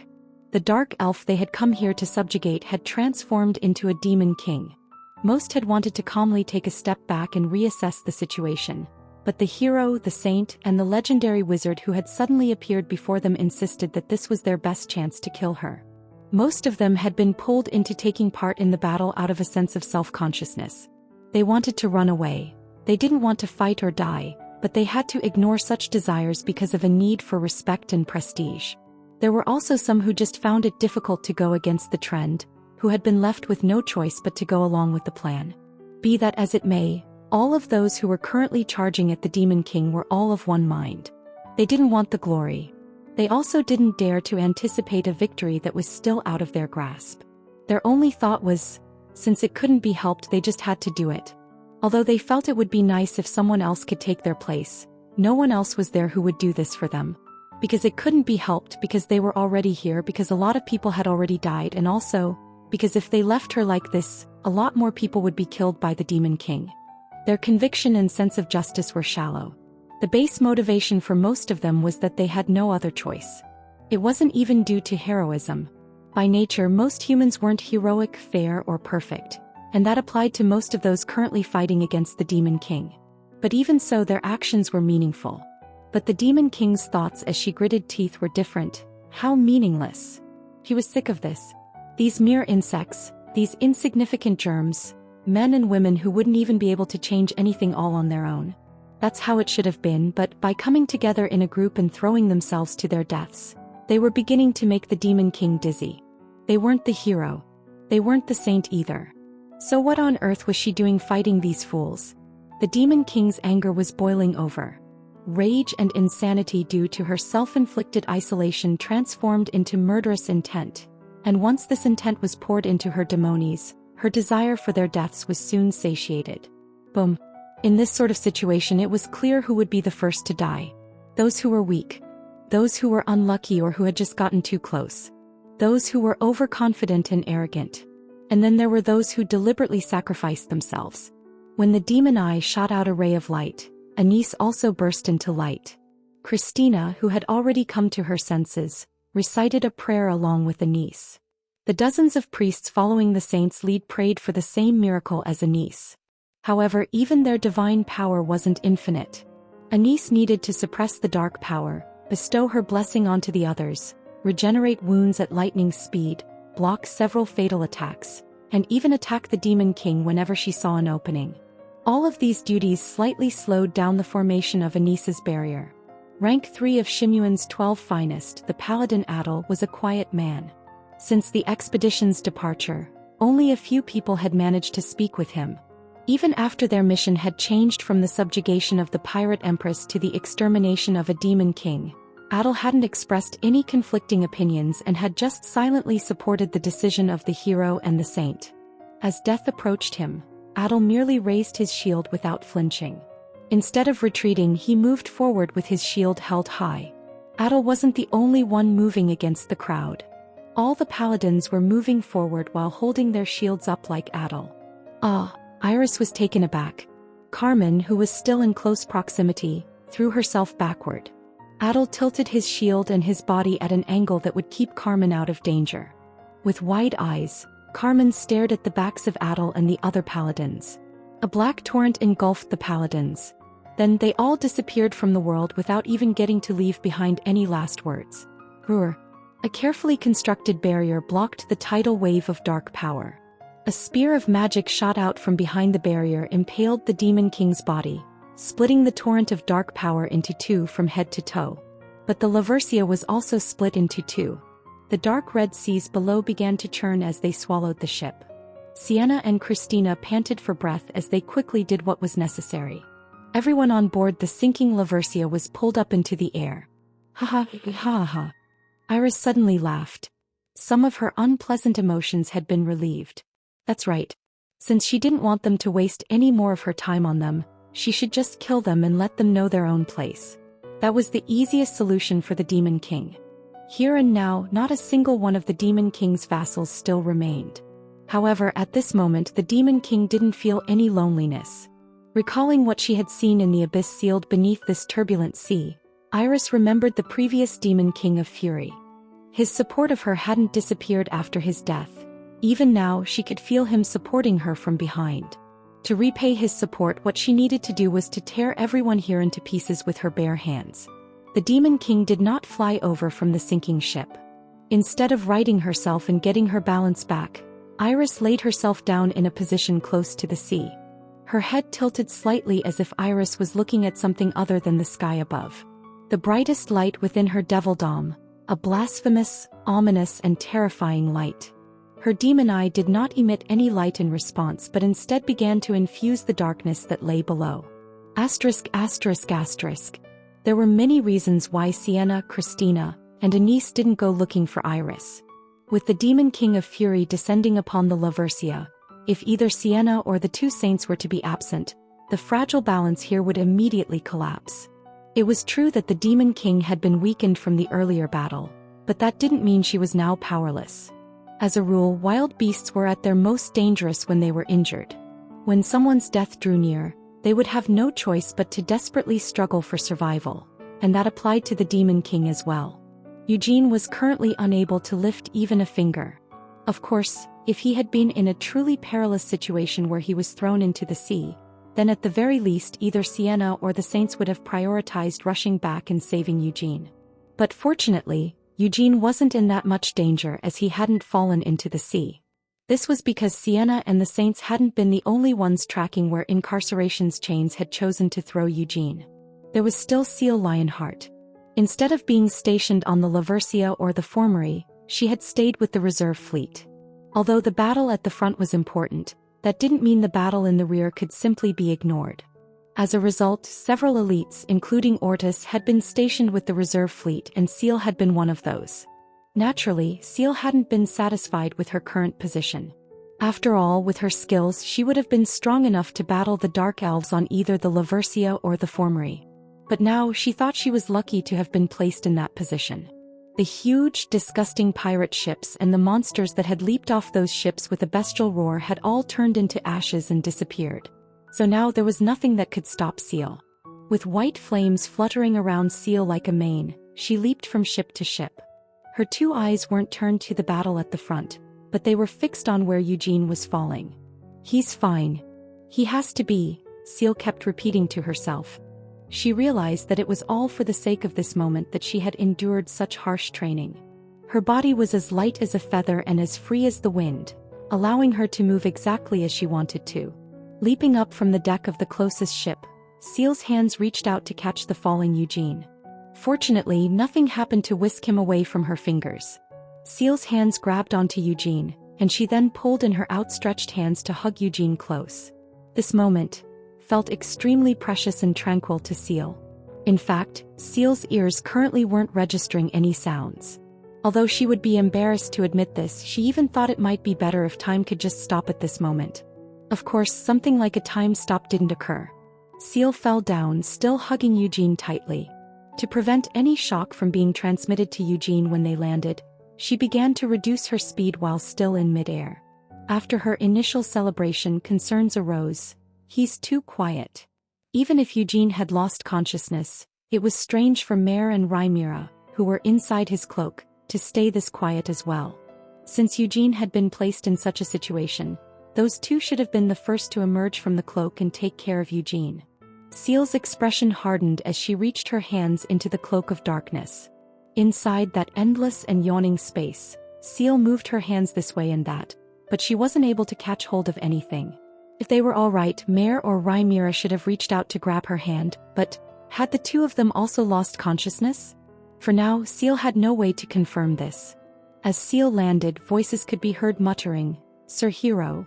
The dark elf they had come here to subjugate had transformed into a Demon King. Most had wanted to calmly take a step back and reassess the situation. But the hero, the saint, and the legendary wizard who had suddenly appeared before them insisted that this was their best chance to kill her. Most of them had been pulled into taking part in the battle out of a sense of self-consciousness. They wanted to run away. They didn't want to fight or die, but they had to ignore such desires because of a need for respect and prestige. There were also some who just found it difficult to go against the trend, who had been left with no choice but to go along with the plan. Be that as it may, all of those who were currently charging at the Demon King were all of one mind. They didn't want the glory. They also didn't dare to anticipate a victory that was still out of their grasp. Their only thought was, since it couldn't be helped, they just had to do it. Although they felt it would be nice if someone else could take their place, no one else was there who would do this for them. Because it couldn't be helped, because they were already here, because a lot of people had already died, and also, because if they left her like this, a lot more people would be killed by the Demon King. Their conviction and sense of justice were shallow. The base motivation for most of them was that they had no other choice. It wasn't even due to heroism. By nature, most humans weren't heroic, fair, or perfect, and that applied to most of those currently fighting against the Demon King. But even so, their actions were meaningful. But the Demon King's thoughts as she gritted teeth were different. How meaningless. He was sick of this. These mere insects, these insignificant germs, men and women who wouldn't even be able to change anything all on their own. That's how it should have been, but by coming together in a group and throwing themselves to their deaths, they were beginning to make the Demon King dizzy. They weren't the hero. They weren't the saint either. So what on earth was she doing fighting these fools? The Demon King's anger was boiling over. Rage and insanity due to her self-inflicted isolation transformed into murderous intent. And once this intent was poured into her demonies, her desire for their deaths was soon satiated. Boom. In this sort of situation, it was clear who would be the first to die. Those who were weak. Those who were unlucky or who had just gotten too close. Those who were overconfident and arrogant. And then there were those who deliberately sacrificed themselves. When the demon eye shot out a ray of light, Anise also burst into light. Christina, who had already come to her senses, recited a prayer along with Anise. The dozens of priests following the saint's lead prayed for the same miracle as Anise. However, even their divine power wasn't infinite. Anise needed to suppress the dark power, bestow her blessing onto the others, regenerate wounds at lightning speed, block several fatal attacks, and even attack the Demon King whenever she saw an opening. All of these duties slightly slowed down the formation of Anise's barrier. Rank 3 of Shimuan's 12 finest, the Paladin Adel was a quiet man. Since the expedition's departure, only a few people had managed to speak with him. Even after their mission had changed from the subjugation of the pirate empress to the extermination of a demon king, Adel hadn't expressed any conflicting opinions and had just silently supported the decision of the hero and the saint. As death approached him, Adel merely raised his shield without flinching. Instead of retreating, he moved forward with his shield held high. Adel wasn't the only one moving against the crowd. All the paladins were moving forward while holding their shields up like Adel. Iris was taken aback. Carmen, who was still in close proximity, threw herself backward. Adel tilted his shield and his body at an angle that would keep Carmen out of danger. With wide eyes, Carmen stared at the backs of Adel and the other paladins. A black torrent engulfed the paladins. Then they all disappeared from the world without even getting to leave behind any last words. A carefully constructed barrier blocked the tidal wave of dark power. A spear of magic shot out from behind the barrier, impaled the Demon King's body, splitting the torrent of dark power into two from head to toe. But the Laversia was also split into two. The dark red seas below began to churn as they swallowed the ship. Sienna and Christina panted for breath as they quickly did what was necessary. Everyone on board the sinking Laversia was pulled up into the air. Ha ha. Iris suddenly laughed. Some of her unpleasant emotions had been relieved. That's right. Since she didn't want them to waste any more of her time on them, she should just kill them and let them know their own place. That was the easiest solution for the Demon King. Here and now, not a single one of the Demon King's vassals still remained. However, at this moment the Demon King didn't feel any loneliness. Recalling what she had seen in the abyss sealed beneath this turbulent sea, Iris remembered the previous Demon King of Fury. His support of her hadn't disappeared after his death. Even now she could feel him supporting her from behind. To repay his support, what she needed to do was to tear everyone here into pieces with her bare hands. The Demon King did not fly over from the sinking ship. Instead of righting herself and getting her balance back, Iris laid herself down in a position close to the sea. Her head tilted slightly as if Iris was looking at something other than the sky above. The brightest light within her devilldom, a blasphemous, ominous and terrifying light. Her demon eye did not emit any light in response but instead began to infuse the darkness that lay below. There were many reasons why Sienna, Christina, and Anise didn't go looking for Iris. With the Demon King of Fury descending upon the Laversia, if either Sienna or the two saints were to be absent, the fragile balance here would immediately collapse. It was true that the Demon King had been weakened from the earlier battle, but that didn't mean she was now powerless. As a rule, wild beasts were at their most dangerous when they were injured. When someone's death drew near, they would have no choice but to desperately struggle for survival, and that applied to the Demon King as well. Eugene was currently unable to lift even a finger. Of course, if he had been in a truly perilous situation where he was thrown into the sea, then at the very least either Sienna or the saints would have prioritized rushing back and saving Eugene. But fortunately, Eugene wasn't in that much danger as he hadn't fallen into the sea. This was because Sienna and the saints hadn't been the only ones tracking where Incarceration's chains had chosen to throw Eugene. There was still Seal Lionheart. Instead of being stationed on the Laversia or the Formery, she had stayed with the reserve fleet. Although the battle at the front was important, that didn't mean the battle in the rear could simply be ignored. As a result, several elites including Ortis had been stationed with the reserve fleet and Seal had been one of those. Naturally, Seal hadn't been satisfied with her current position. After all, with her skills she would have been strong enough to battle the Dark Elves on either the Laversia or the Formery. But now she thought she was lucky to have been placed in that position. The huge, disgusting pirate ships and the monsters that had leaped off those ships with a bestial roar had all turned into ashes and disappeared. So now there was nothing that could stop Seal. With white flames fluttering around Seal like a mane, she leaped from ship to ship. Her two eyes weren't turned to the battle at the front, but they were fixed on where Eugene was falling. He's fine. He has to be, Seal kept repeating to herself. She realized that it was all for the sake of this moment that she had endured such harsh training. Her body was as light as a feather and as free as the wind, allowing her to move exactly as she wanted to. Leaping up from the deck of the closest ship, Seal's hands reached out to catch the falling Eugene. Fortunately, nothing happened to whisk him away from her fingers. Seal's hands grabbed onto Eugene, and she then pulled in her outstretched hands to hug Eugene close. This moment felt extremely precious and tranquil to Seal. In fact, Seal's ears currently weren't registering any sounds. Although she would be embarrassed to admit this, she even thought it might be better if time could just stop at this moment. Of course, something like a time stop didn't occur. Seal fell down, still hugging Eugene tightly. To prevent any shock from being transmitted to Eugene when they landed, she began to reduce her speed while still in midair. After her initial celebration, concerns arose. He's too quiet. Even if Eugene had lost consciousness, it was strange for Mare and Rhaenyra, who were inside his cloak, to stay this quiet as well. Since Eugene had been placed in such a situation, those two should have been the first to emerge from the cloak and take care of Eugene. Seal's expression hardened as she reached her hands into the cloak of darkness. Inside that endless and yawning space, Seal moved her hands this way and that, but she wasn't able to catch hold of anything. If they were all right, Mare or Rhaenyra should have reached out to grab her hand, but had the two of them also lost consciousness? For now, Seal had no way to confirm this. As Seal landed, voices could be heard muttering, "Sir Hero."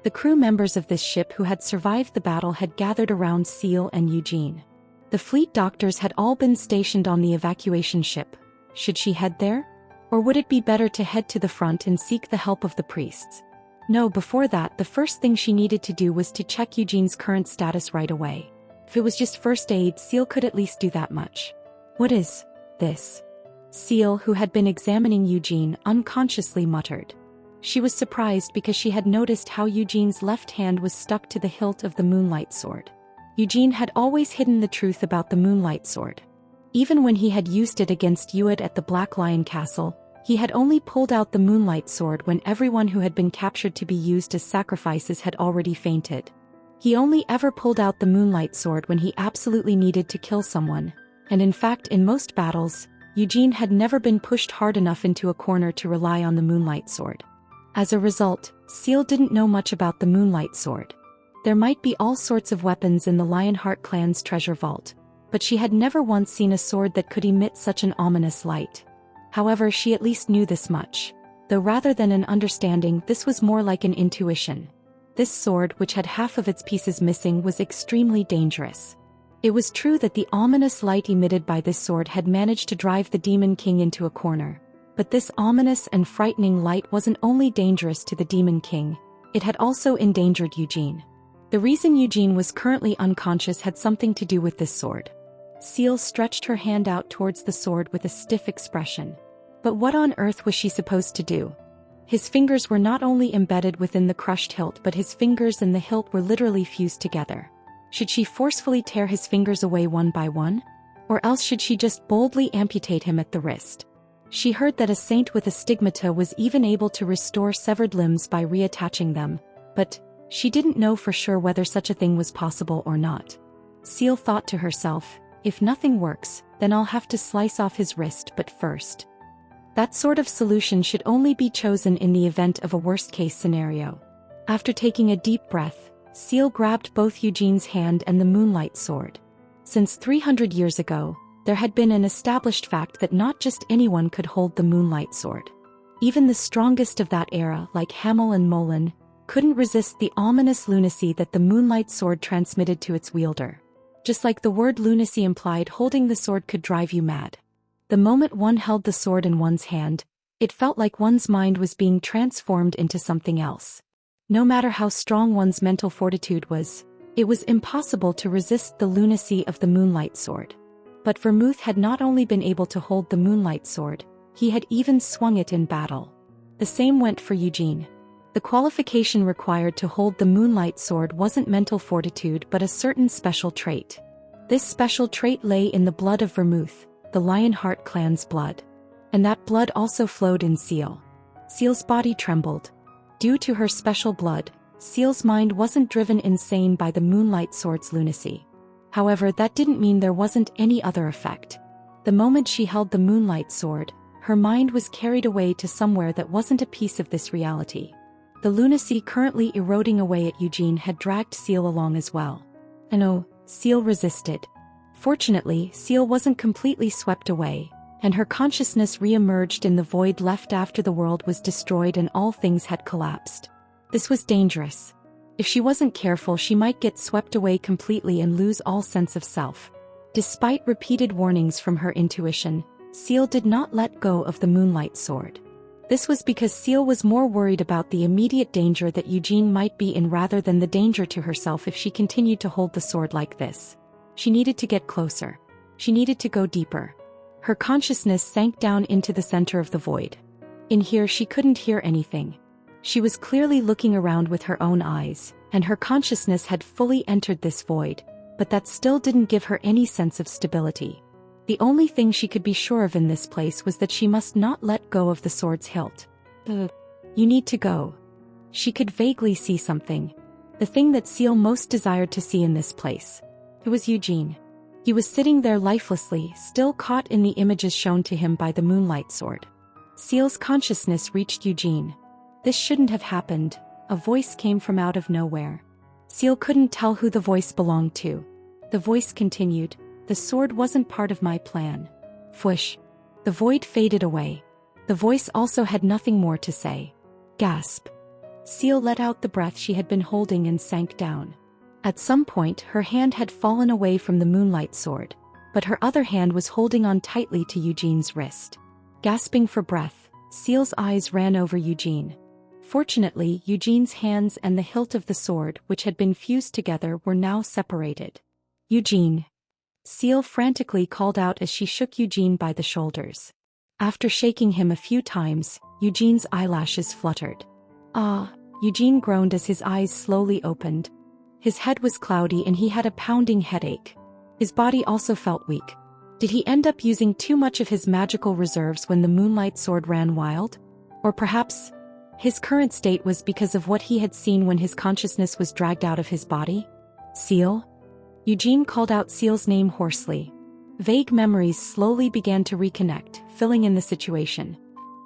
The crew members of this ship who had survived the battle had gathered around Seal and Eugene. The fleet doctors had all been stationed on the evacuation ship. Should she head there? Or would it be better to head to the front and seek the help of the priests? No, before that, the first thing she needed to do was to check Eugene's current status right away. If it was just first aid, Seal could at least do that much. "What is this?" Seal, who had been examining Eugene, unconsciously muttered. She was surprised because she had noticed how Eugene's left hand was stuck to the hilt of the Moonlight Sword. Eugene had always hidden the truth about the Moonlight Sword. Even when he had used it against Ued at the Black Lion Castle, he had only pulled out the Moonlight Sword when everyone who had been captured to be used as sacrifices had already fainted. He only ever pulled out the Moonlight Sword when he absolutely needed to kill someone, and in fact in most battles, Eugene had never been pushed hard enough into a corner to rely on the Moonlight Sword. As a result, Seal didn't know much about the Moonlight Sword. There might be all sorts of weapons in the Lionheart clan's treasure vault, but she had never once seen a sword that could emit such an ominous light. However, she at least knew this much. Though rather than an understanding, this was more like an intuition. This sword, which had half of its pieces missing, was extremely dangerous. It was true that the ominous light emitted by this sword had managed to drive the Demon King into a corner. But this ominous and frightening light wasn't only dangerous to the Demon King, it had also endangered Eugene. The reason Eugene was currently unconscious had something to do with this sword. Seal stretched her hand out towards the sword with a stiff expression. But what on earth was she supposed to do? His fingers were not only embedded within the crushed hilt, but his fingers and the hilt were literally fused together. Should she forcefully tear his fingers away one by one? Or else should she just boldly amputate him at the wrist? She heard that a saint with a stigmata was even able to restore severed limbs by reattaching them, but she didn't know for sure whether such a thing was possible or not. Seal thought to herself, if nothing works, then I'll have to slice off his wrist, but first. That sort of solution should only be chosen in the event of a worst-case scenario. After taking a deep breath, Seal grabbed both Eugene's hand and the Moonlight Sword. Since 300 years ago, there had been an established fact that not just anyone could hold the Moonlight Sword. Even the strongest of that era, like Hamel and Molin, couldn't resist the ominous lunacy that the Moonlight Sword transmitted to its wielder. Just like the word lunacy implied, holding the sword could drive you mad. The moment one held the sword in one's hand, it felt like one's mind was being transformed into something else. No matter how strong one's mental fortitude was, it was impossible to resist the lunacy of the Moonlight Sword. But Vermouth had not only been able to hold the Moonlight Sword, he had even swung it in battle. The same went for Eugene. The qualification required to hold the Moonlight Sword wasn't mental fortitude but a certain special trait. This special trait lay in the blood of Vermouth, the Lionheart clan's blood. And that blood also flowed in Seal. Seal's body trembled. Due to her special blood, Seal's mind wasn't driven insane by the Moonlight Sword's lunacy. However, that didn't mean there wasn't any other effect. The moment she held the Moonlight Sword, her mind was carried away to somewhere that wasn't a piece of this reality. The lunacy currently eroding away at Eugene had dragged Seal along as well. And oh, Seal resisted. Fortunately, Seal wasn't completely swept away, and her consciousness re-emerged in the void left after the world was destroyed and all things had collapsed. This was dangerous. If she wasn't careful, she might get swept away completely and lose all sense of self. Despite repeated warnings from her intuition, Seal did not let go of the moonlight sword. This was because Seal was more worried about the immediate danger that Eugene might be in rather than the danger to herself if she continued to hold the sword like this. She needed to get closer. She needed to go deeper. Her consciousness sank down into the center of the void. In here she couldn't hear anything. She was clearly looking around with her own eyes, and her consciousness had fully entered this void, but that still didn't give her any sense of stability. The only thing she could be sure of in this place was that she must not let go of the sword's hilt. You need to go. She could vaguely see something. The thing that Seal most desired to see in this place. It was Eugene. He was sitting there lifelessly, still caught in the images shown to him by the moonlight sword. Seal's consciousness reached Eugene. This shouldn't have happened. A voice came from out of nowhere. Seal couldn't tell who the voice belonged to. The voice continued, "The sword wasn't part of my plan." Fwish. The void faded away. The voice also had nothing more to say. Gasp. Seal let out the breath she had been holding and sank down. At some point her hand had fallen away from the moonlight sword, but her other hand was holding on tightly to Eugene's wrist. Gasping for breath, Seal's eyes ran over Eugene. Fortunately, Eugene's hands and the hilt of the sword, which had been fused together, were now separated. "Eugene!" Seal frantically called out as she shook Eugene by the shoulders. After shaking him a few times, Eugene's eyelashes fluttered. "Ah!" Eugene groaned as his eyes slowly opened. His head was cloudy and he had a pounding headache. His body also felt weak. Did he end up using too much of his magical reserves when the moonlight sword ran wild? Or perhaps his current state was because of what he had seen when his consciousness was dragged out of his body? "Seal?" Eugene called out Seal's name hoarsely. Vague memories slowly began to reconnect, filling in the situation.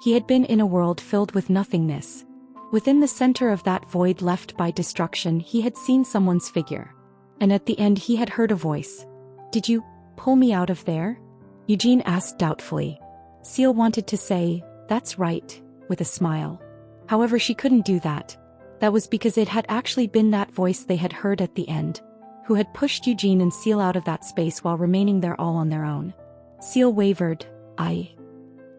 He had been in a world filled with nothingness. Within the center of that void left by destruction he had seen someone's figure. And at the end he had heard a voice. "Did you pull me out of there?" Eugene asked doubtfully. Seal wanted to say, "That's right," with a smile. However, she couldn't do that. That was because it had actually been that voice they had heard at the end, who had pushed Eugene and Seal out of that space while remaining there all on their own. Seal wavered.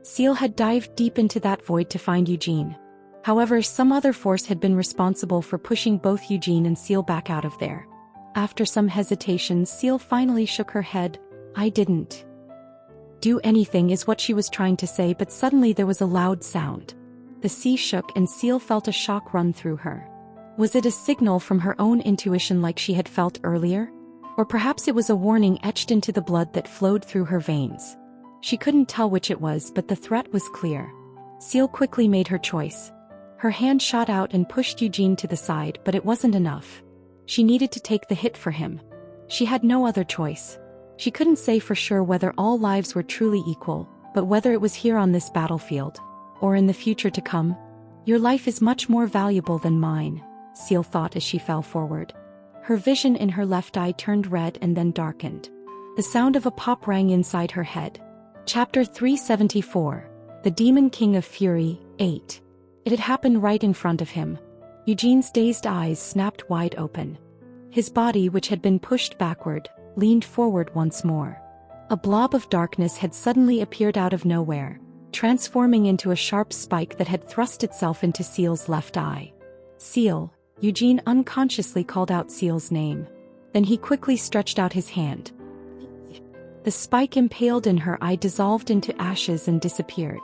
Seal had dived deep into that void to find Eugene. However, some other force had been responsible for pushing both Eugene and Seal back out of there. After some hesitation, Seal finally shook her head. "I didn't do anything," is what she was trying to say, but suddenly there was a loud sound. The sea shook and Seal felt a shock run through her. Was it a signal from her own intuition like she had felt earlier? Or perhaps it was a warning etched into the blood that flowed through her veins. She couldn't tell which it was, but the threat was clear. Seal quickly made her choice. Her hand shot out and pushed Eugene to the side, but it wasn't enough. She needed to take the hit for him. She had no other choice. She couldn't say for sure whether all lives were truly equal, but whether it was here on this battlefield, or in the future to come. "Your life is much more valuable than mine," Seal thought as she fell forward. Her vision in her left eye turned red and then darkened. The sound of a pop rang inside her head. Chapter 374. The Demon King of Fury, 8. It had happened right in front of him. Eugene's dazed eyes snapped wide open. His body, which had been pushed backward, leaned forward once more. A blob of darkness had suddenly appeared out of nowhere, transforming into a sharp spike that had thrust itself into Seal's left eye. "Seal!" Eugene unconsciously called out Seal's name. Then he quickly stretched out his hand. The spike impaled in her eye dissolved into ashes and disappeared.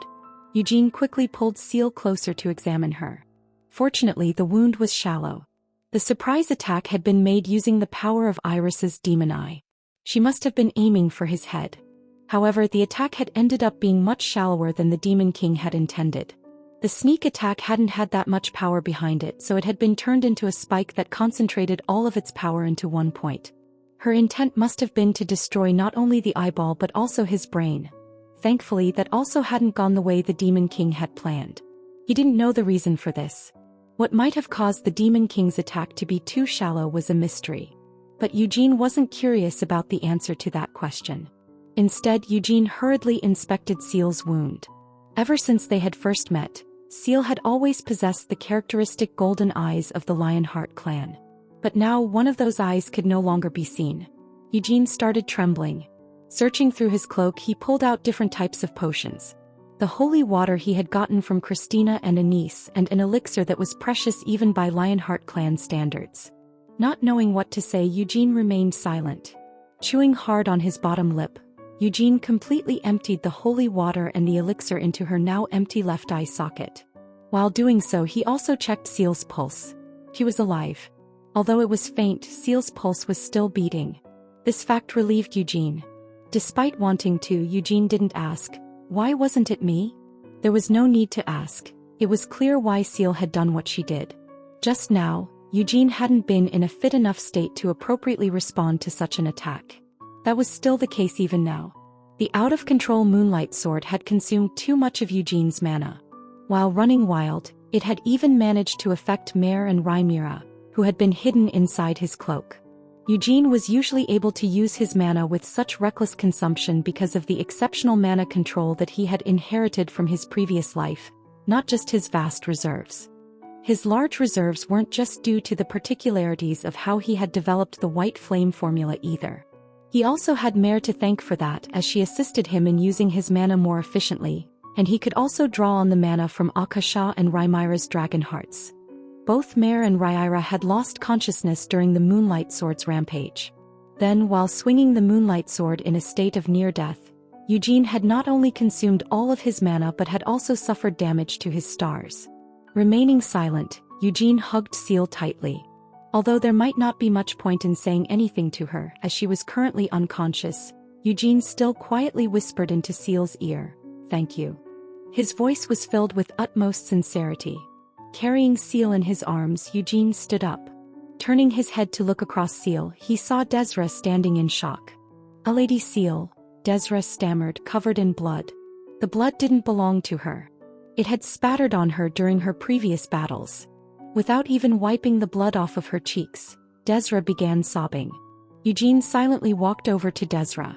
Eugene quickly pulled Seal closer to examine her. Fortunately, the wound was shallow. The surprise attack had been made using the power of Iris's demon eye. She must have been aiming for his head. However, the attack had ended up being much shallower than the Demon King had intended. The sneak attack hadn't had that much power behind it, so it had been turned into a spike that concentrated all of its power into one point. Her intent must have been to destroy not only the eyeball but also his brain. Thankfully, that also hadn't gone the way the Demon King had planned. He didn't know the reason for this. What might have caused the Demon King's attack to be too shallow was a mystery. But Eugene wasn't curious about the answer to that question. Instead, Eugene hurriedly inspected Seal's wound. Ever since they had first met, Seal had always possessed the characteristic golden eyes of the Lionheart clan. But now one of those eyes could no longer be seen. Eugene started trembling. Searching through his cloak, he pulled out different types of potions. The holy water he had gotten from Christina and Anise, and an elixir that was precious even by Lionheart clan standards. Not knowing what to say, Eugene remained silent. Chewing hard on his bottom lip, Eugene completely emptied the holy water and the elixir into her now empty left eye socket. While doing so, he also checked Seal's pulse. He was alive. Although it was faint, Seal's pulse was still beating. This fact relieved Eugene. Despite wanting to, Eugene didn't ask, "Why wasn't it me?" There was no need to ask. It was clear why Seal had done what she did. Just now, Eugene hadn't been in a fit enough state to appropriately respond to such an attack. That was still the case even now. The out-of-control Moonlight Sword had consumed too much of Eugene's mana. While running wild, it had even managed to affect Mare and Rhaenyra, who had been hidden inside his cloak. Eugene was usually able to use his mana with such reckless consumption because of the exceptional mana control that he had inherited from his previous life, not just his vast reserves. His large reserves weren't just due to the particularities of how he had developed the White Flame formula either. He also had Mare to thank for that, as she assisted him in using his mana more efficiently, and he could also draw on the mana from Akasha and Rhaenyra's Dragon Hearts. Both Mare and Rhaenyra had lost consciousness during the Moonlight Sword's rampage. Then, while swinging the Moonlight Sword in a state of near death, Eugene had not only consumed all of his mana but had also suffered damage to his stars. Remaining silent, Eugene hugged Seal tightly. Although there might not be much point in saying anything to her, as she was currently unconscious, Eugene still quietly whispered into Seal's ear, "Thank you." His voice was filled with utmost sincerity. Carrying Seal in his arms, Eugene stood up. Turning his head to look across Seal, he saw Desra standing in shock. "A Lady Seal," Desra stammered, covered in blood. The blood didn't belong to her. It had spattered on her during her previous battles. Without even wiping the blood off of her cheeks, Desra began sobbing. Eugene silently walked over to Desra.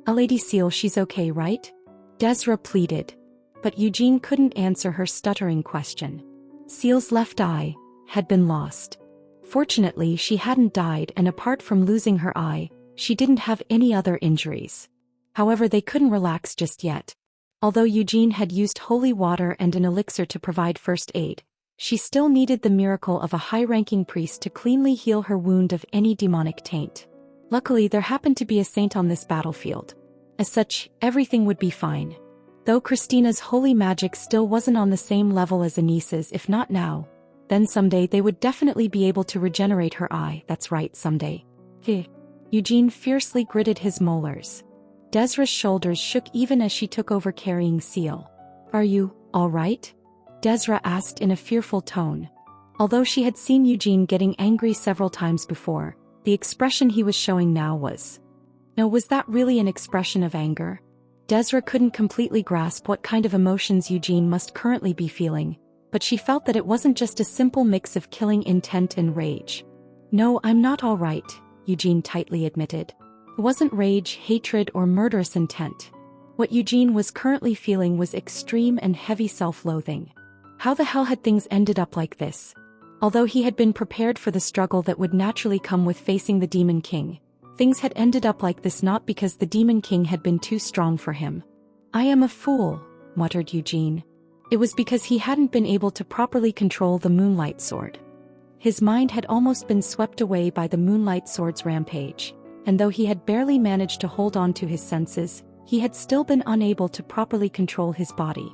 "A Lady Seal, she's okay, right?" Desra pleaded. But Eugene couldn't answer her stuttering question. Seal's left eye had been lost. Fortunately, she hadn't died, and apart from losing her eye, she didn't have any other injuries. However, they couldn't relax just yet. Although Eugene had used holy water and an elixir to provide first aid, she still needed the miracle of a high-ranking priest to cleanly heal her wound of any demonic taint. Luckily, there happened to be a saint on this battlefield. As such, everything would be fine. Though Christina's holy magic still wasn't on the same level as Anise's, if not now, then someday they would definitely be able to regenerate her eye. That's right, someday. Eugene fiercely gritted his molars. Desra's shoulders shook even as she took over carrying Seal. "Are you all right?" Desra asked in a fearful tone. Although she had seen Eugene getting angry several times before, the expression he was showing now was... No, was that really an expression of anger? Desra couldn't completely grasp what kind of emotions Eugene must currently be feeling, but she felt that it wasn't just a simple mix of killing intent and rage. "No, I'm not all right," Eugene tightly admitted. It wasn't rage, hatred, or murderous intent. What Eugene was currently feeling was extreme and heavy self-loathing. How the hell had things ended up like this? Although he had been prepared for the struggle that would naturally come with facing the Demon King, things had ended up like this not because the Demon King had been too strong for him. "I am a fool," muttered Eugene. It was because he hadn't been able to properly control the Moonlight Sword. His mind had almost been swept away by the Moonlight Sword's rampage, and though he had barely managed to hold on to his senses, he had still been unable to properly control his body.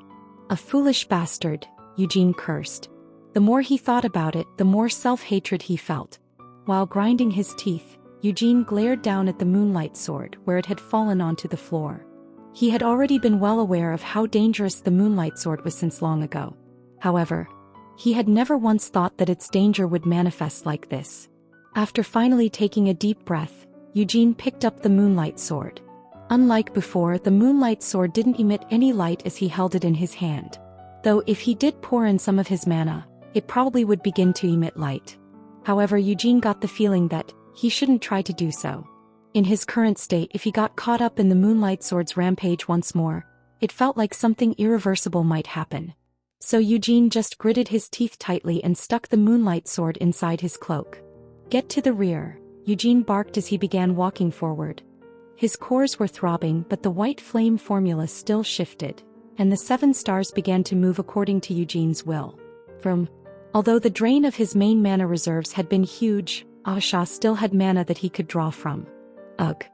"A foolish bastard," Eugene cursed. The more he thought about it, the more self-hatred he felt. While grinding his teeth, Eugene glared down at the Moonlight Sword where it had fallen onto the floor. He had already been well aware of how dangerous the Moonlight Sword was since long ago. However, he had never once thought that its danger would manifest like this. After finally taking a deep breath, Eugene picked up the Moonlight Sword. Unlike before, the Moonlight Sword didn't emit any light as he held it in his hand. Though if he did pour in some of his mana, it probably would begin to emit light. However, Eugene got the feeling that he shouldn't try to do so. In his current state, if he got caught up in the Moonlight Sword's rampage once more, it felt like something irreversible might happen. So Eugene just gritted his teeth tightly and stuck the Moonlight Sword inside his cloak. "Get to the rear," Eugene barked as he began walking forward. His cores were throbbing, but the white flame formula still shifted, and the 7 stars began to move according to Eugene's will. Although the drain of his main mana reserves had been huge, Asha still had mana that he could draw from. Ugh.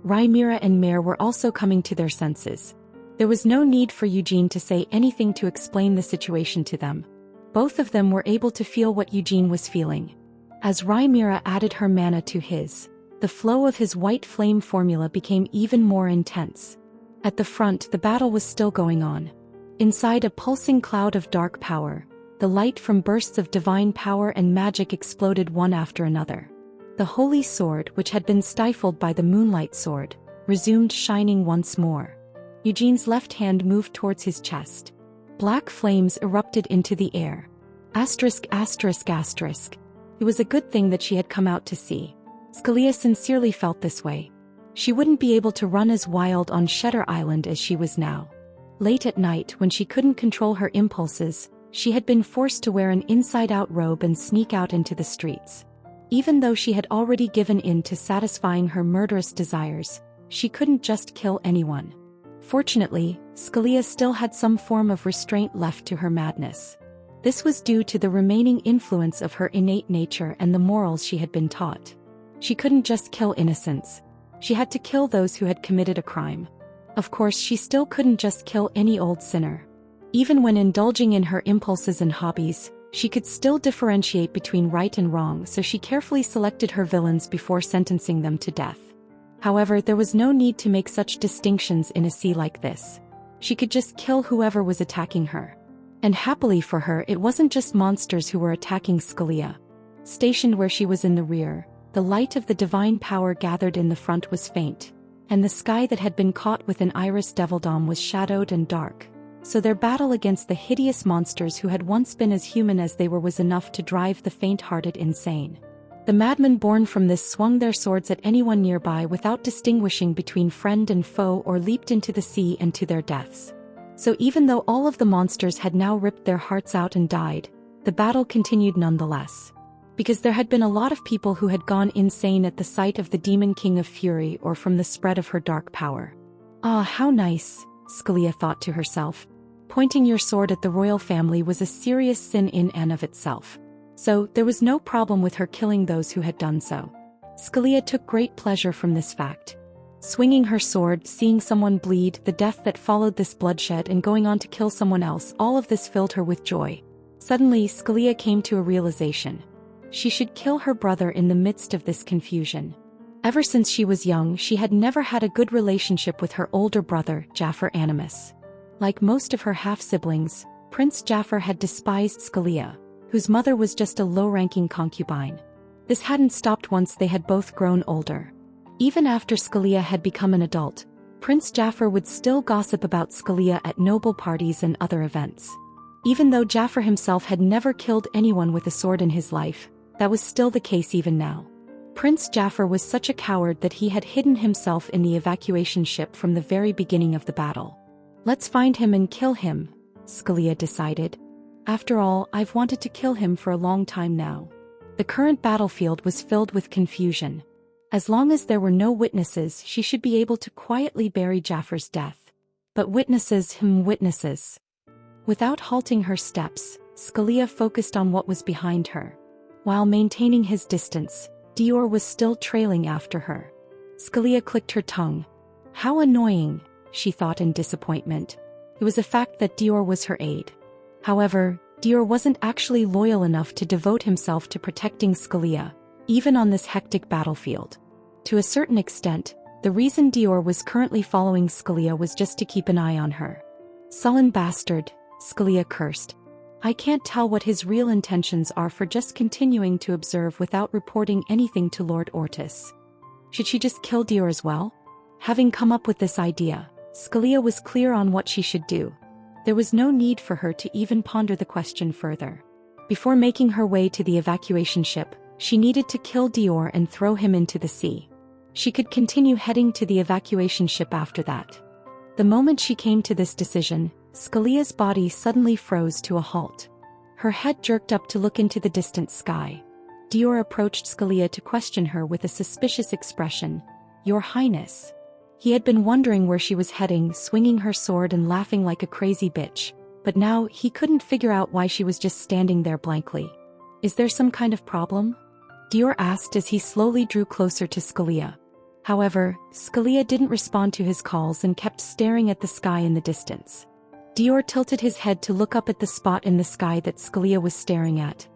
Rhaenyra and Mare were also coming to their senses. There was no need for Eugene to say anything to explain the situation to them. Both of them were able to feel what Eugene was feeling. As Rhaenyra added her mana to his, the flow of his white flame formula became even more intense. At the front, the battle was still going on. Inside a pulsing cloud of dark power, the light from bursts of divine power and magic exploded one after another. The holy sword, which had been stifled by the moonlight sword, resumed shining once more. Eugene's left hand moved towards his chest. Black flames erupted into the air. Asterisk, asterisk, asterisk. It was a good thing that she had come out to see. Scalia sincerely felt this way. She wouldn't be able to run as wild on Shutter Island as she was now. Late at night, when she couldn't control her impulses, she had been forced to wear an inside-out robe and sneak out into the streets. Even though she had already given in to satisfying her murderous desires, she couldn't just kill anyone. Fortunately, Scalia still had some form of restraint left to her madness. This was due to the remaining influence of her innate nature and the morals she had been taught. She couldn't just kill innocents. She had to kill those who had committed a crime. Of course, she still couldn't just kill any old sinner. Even when indulging in her impulses and hobbies, she could still differentiate between right and wrong, so she carefully selected her villains before sentencing them to death. However, there was no need to make such distinctions in a sea like this. She could just kill whoever was attacking her. And happily for her, it wasn't just monsters who were attacking Scalia. Stationed where she was in the rear, the light of the divine power gathered in the front was faint, and the sky that had been caught with an iris devildom was shadowed and dark. So their battle against the hideous monsters who had once been as human as they were was enough to drive the faint-hearted insane. The madmen born from this swung their swords at anyone nearby without distinguishing between friend and foe, or leaped into the sea and to their deaths. So even though all of the monsters had now ripped their hearts out and died, the battle continued nonetheless. Because there had been a lot of people who had gone insane at the sight of the Demon King of Fury or from the spread of her dark power. Ah, how nice, Scalia thought to herself. Pointing your sword at the royal family was a serious sin in and of itself. So, there was no problem with her killing those who had done so. Scalia took great pleasure from this fact. Swinging her sword, seeing someone bleed, the death that followed this bloodshed, and going on to kill someone else, all of this filled her with joy. Suddenly, Scalia came to a realization. She should kill her brother in the midst of this confusion. Ever since she was young, she had never had a good relationship with her older brother, Jafar Animus. Like most of her half-siblings, Prince Jafar had despised Scalia, whose mother was just a low-ranking concubine. This hadn't stopped once they had both grown older. Even after Scalia had become an adult, Prince Jafar would still gossip about Scalia at noble parties and other events. Even though Jafar himself had never killed anyone with a sword in his life, that was still the case even now. Prince Jafar was such a coward that he had hidden himself in the evacuation ship from the very beginning of the battle. Let's find him and kill him, Scalia decided. After all, I've wanted to kill him for a long time now. The current battlefield was filled with confusion. As long as there were no witnesses, she should be able to quietly bury Jafar's death. But witnesses. Without halting her steps, Scalia focused on what was behind her. While maintaining his distance, Dior was still trailing after her. Scalia clicked her tongue. How annoying, she thought in disappointment. It was a fact that Dior was her aide. However, Dior wasn't actually loyal enough to devote himself to protecting Scalia, even on this hectic battlefield. To a certain extent, the reason Dior was currently following Scalia was just to keep an eye on her. Sullen bastard, Scalia cursed. I can't tell what his real intentions are for just continuing to observe without reporting anything to Lord Ortis. Should she just kill Dior as well? Having come up with this idea, Scalia was clear on what she should do. There was no need for her to even ponder the question further. Before making her way to the evacuation ship, she needed to kill Dior and throw him into the sea. She could continue heading to the evacuation ship after that. The moment she came to this decision, Scalia's body suddenly froze to a halt. Her head jerked up to look into the distant sky. Dior approached Scalia to question her with a suspicious expression. "Your Highness." He had been wondering where she was heading, swinging her sword and laughing like a crazy bitch, but now he couldn't figure out why she was just standing there blankly. "Is there some kind of problem?" Dior asked as he slowly drew closer to Scalia. However, Scalia didn't respond to his calls and kept staring at the sky in the distance. Dior tilted his head to look up at the spot in the sky that Scalia was staring at.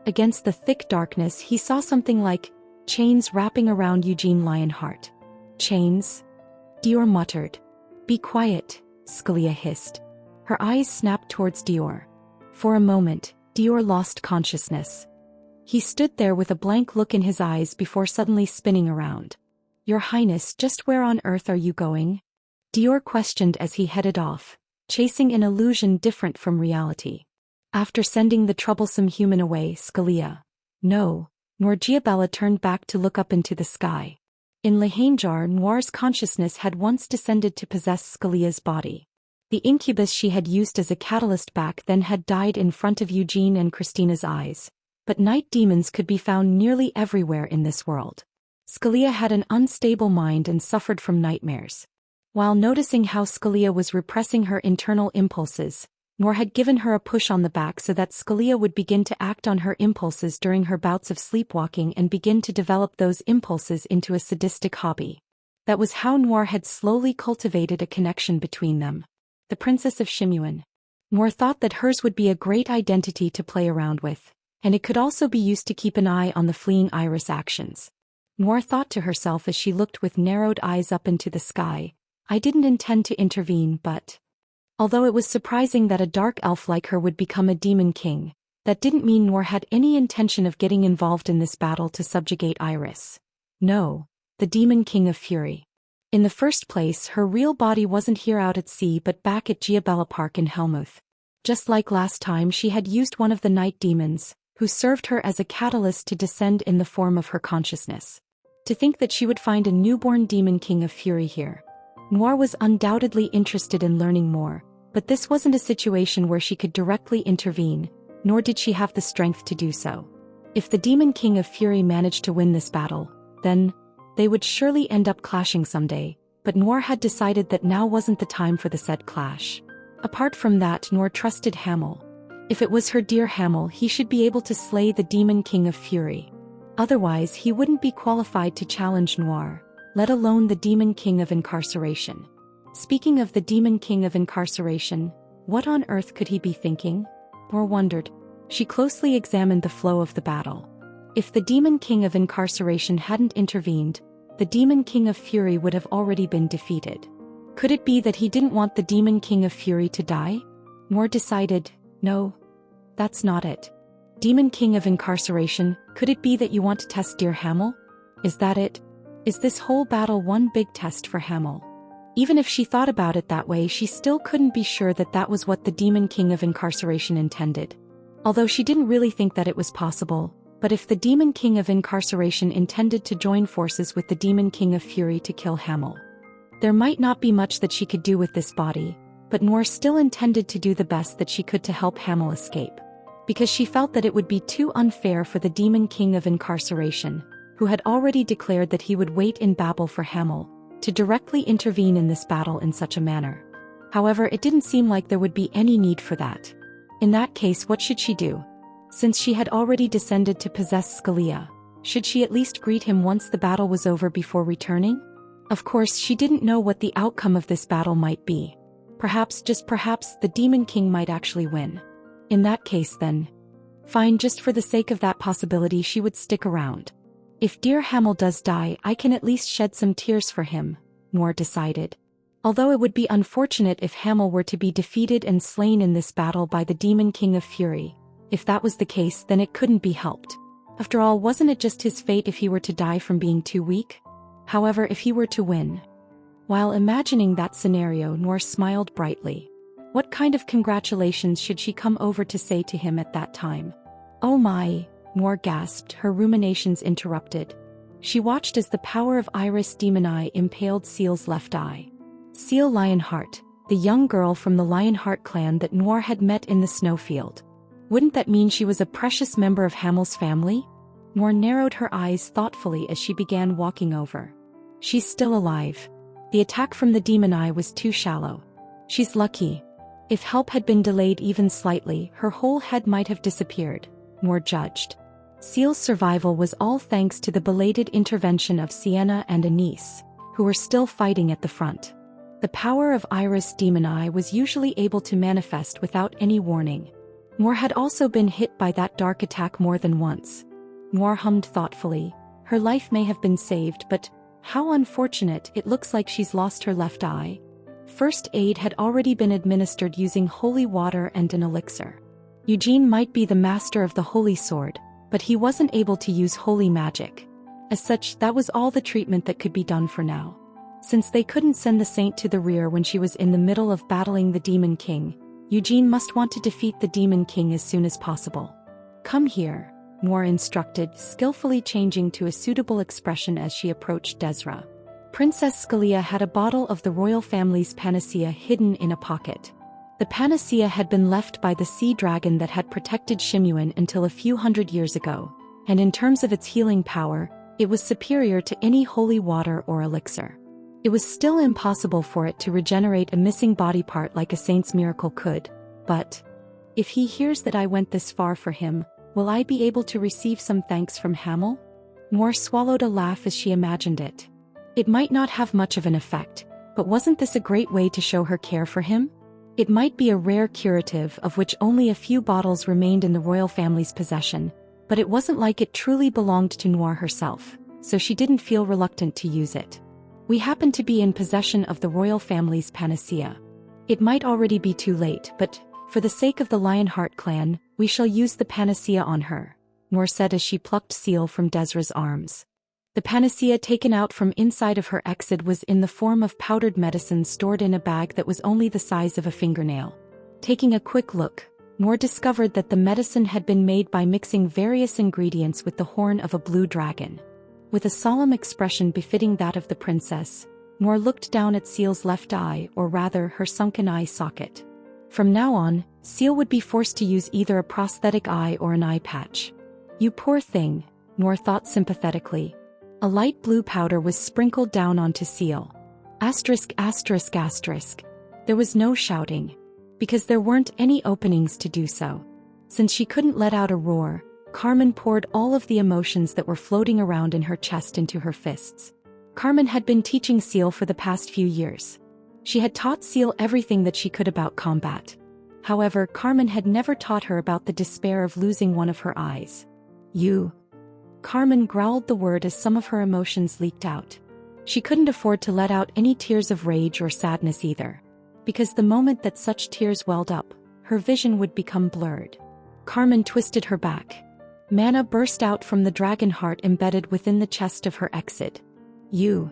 Against the thick darkness he saw something like chains wrapping around Eugene Lionheart. "Chains?" Dior muttered. "Be quiet," Scalia hissed. Her eyes snapped towards Dior. For a moment, Dior lost consciousness. He stood there with a blank look in his eyes before suddenly spinning around. "Your Highness, just where on earth are you going?" Dior questioned as he headed off, chasing an illusion different from reality. After sending the troublesome human away, Scalia, no, nor Giabella turned back to look up into the sky. In Lehanjar, Noir's consciousness had once descended to possess Scalia's body. The incubus she had used as a catalyst back then had died in front of Eugene and Christina's eyes, but night demons could be found nearly everywhere in this world. Scalia had an unstable mind and suffered from nightmares. While noticing how Scalia was repressing her internal impulses, Noir had given her a push on the back so that Scalia would begin to act on her impulses during her bouts of sleepwalking and begin to develop those impulses into a sadistic hobby. That was how Noir had slowly cultivated a connection between them. The Princess of Shimuan. Noir thought that hers would be a great identity to play around with, and it could also be used to keep an eye on the fleeing Iris actions. Noir thought to herself as she looked with narrowed eyes up into the sky, "I didn't intend to intervene, but..." Although it was surprising that a dark elf like her would become a demon king, that didn't mean Noir had any intention of getting involved in this battle to subjugate Iris. No, the demon king of fury. In the first place, her real body wasn't here out at sea but back at Giabella Park in Helmuth. Just like last time, she had used one of the night demons, who served her as a catalyst to descend in the form of her consciousness. To think that she would find a newborn demon king of fury here. Noir was undoubtedly interested in learning more, but this wasn't a situation where she could directly intervene, nor did she have the strength to do so. If the Demon King of Fury managed to win this battle, then they would surely end up clashing someday, but Noir had decided that now wasn't the time for the said clash. Apart from that, Noir trusted Hamel. If it was her dear Hamel, he should be able to slay the Demon King of Fury. Otherwise, he wouldn't be qualified to challenge Noir, let alone the Demon King of Incarceration. Speaking of the Demon King of Incarceration, what on earth could he be thinking? Noir wondered. She closely examined the flow of the battle. If the Demon King of Incarceration hadn't intervened, the Demon King of Fury would have already been defeated. Could it be that he didn't want the Demon King of Fury to die? Noir decided, no, that's not it. Demon King of Incarceration, could it be that you want to test dear Hamel? Is that it? Is this whole battle one big test for Hamel? Even if she thought about it that way, she still couldn't be sure that that was what the Demon King of Incarceration intended. Although she didn't really think that it was possible, but if the Demon King of Incarceration intended to join forces with the Demon King of Fury to kill Hamel, there might not be much that she could do with this body, but Noir still intended to do the best that she could to help Hamel escape. Because she felt that it would be too unfair for the Demon King of Incarceration, who had already declared that he would wait in Babel for Hamel, to directly intervene in this battle in such a manner. However, it didn't seem like there would be any need for that. In that case, what should she do? Since she had already descended to possess Scalia, should she at least greet him once the battle was over before returning? Of course, she didn't know what the outcome of this battle might be. Perhaps, just perhaps, the Demon King might actually win. In that case then, fine, just for the sake of that possibility she would stick around. If dear Hamel does die, I can at least shed some tears for him, Noir decided. Although it would be unfortunate if Hamel were to be defeated and slain in this battle by the Demon King of Fury. If that was the case, then it couldn't be helped. After all, wasn't it just his fate if he were to die from being too weak? However, if he were to win. While imagining that scenario, Noir smiled brightly. What kind of congratulations should she come over to say to him at that time? Oh my, Noir gasped, her ruminations interrupted. She watched as the power of Iris Demon Eye impaled Seal's left eye. Seal Lionheart, the young girl from the Lionheart clan that Noir had met in the snowfield. Wouldn't that mean she was a precious member of Hamel's family? Noir narrowed her eyes thoughtfully as she began walking over. She's still alive. The attack from the demon eye was too shallow. She's lucky. If help had been delayed even slightly, her whole head might have disappeared, Noor judged. Seal's survival was all thanks to the belated intervention of Sienna and Anise, who were still fighting at the front. The power of Iris' demon eye was usually able to manifest without any warning. Noor had also been hit by that dark attack more than once. Noor hummed thoughtfully. Her life may have been saved, but how unfortunate. It looks like she's lost her left eye. First aid had already been administered using holy water and an elixir. Eugene might be the master of the holy sword, but he wasn't able to use holy magic. As such, that was all the treatment that could be done for now. Since they couldn't send the saint to the rear when she was in the middle of battling the Demon King, Eugene must want to defeat the Demon King as soon as possible. "Come here," Noor instructed, skillfully changing to a suitable expression as she approached Desra. Princess Scalia had a bottle of the royal family's panacea hidden in a pocket. The panacea had been left by the sea dragon that had protected Shimuan until a few hundred years ago, and in terms of its healing power, it was superior to any holy water or elixir. It was still impossible for it to regenerate a missing body part like a saint's miracle could, but if he hears that I went this far for him, will I be able to receive some thanks from Hamel? Noor swallowed a laugh as she imagined it. It might not have much of an effect, but wasn't this a great way to show her care for him? It might be a rare curative of which only a few bottles remained in the royal family's possession, but it wasn't like it truly belonged to Noor herself, so she didn't feel reluctant to use it. "We happen to be in possession of the royal family's panacea. It might already be too late, but for the sake of the Lionheart clan, we shall use the panacea on her," Noor said as she plucked Seal from Desra's arms. The panacea taken out from inside of her exit was in the form of powdered medicine stored in a bag that was only the size of a fingernail. Taking a quick look, Noor discovered that the medicine had been made by mixing various ingredients with the horn of a blue dragon. With a solemn expression befitting that of the princess, Noor looked down at Seal's left eye, or rather her sunken eye socket. From now on, Seal would be forced to use either a prosthetic eye or an eye patch. "You poor thing," Noor thought sympathetically. A light blue powder was sprinkled down onto Seal. Asterisk asterisk asterisk. There was no shouting, because there weren't any openings to do so. Since she couldn't let out a roar, Carmen poured all of the emotions that were floating around in her chest into her fists. Carmen had been teaching Seal for the past few years. She had taught Seal everything that she could about combat. However, Carmen had never taught her about the despair of losing one of her eyes. "You." Carmen growled the word as some of her emotions leaked out. She couldn't afford to let out any tears of rage or sadness either, because the moment that such tears welled up, her vision would become blurred. Carmen twisted her back. Mana burst out from the dragon heart embedded within the chest of her exit. "You."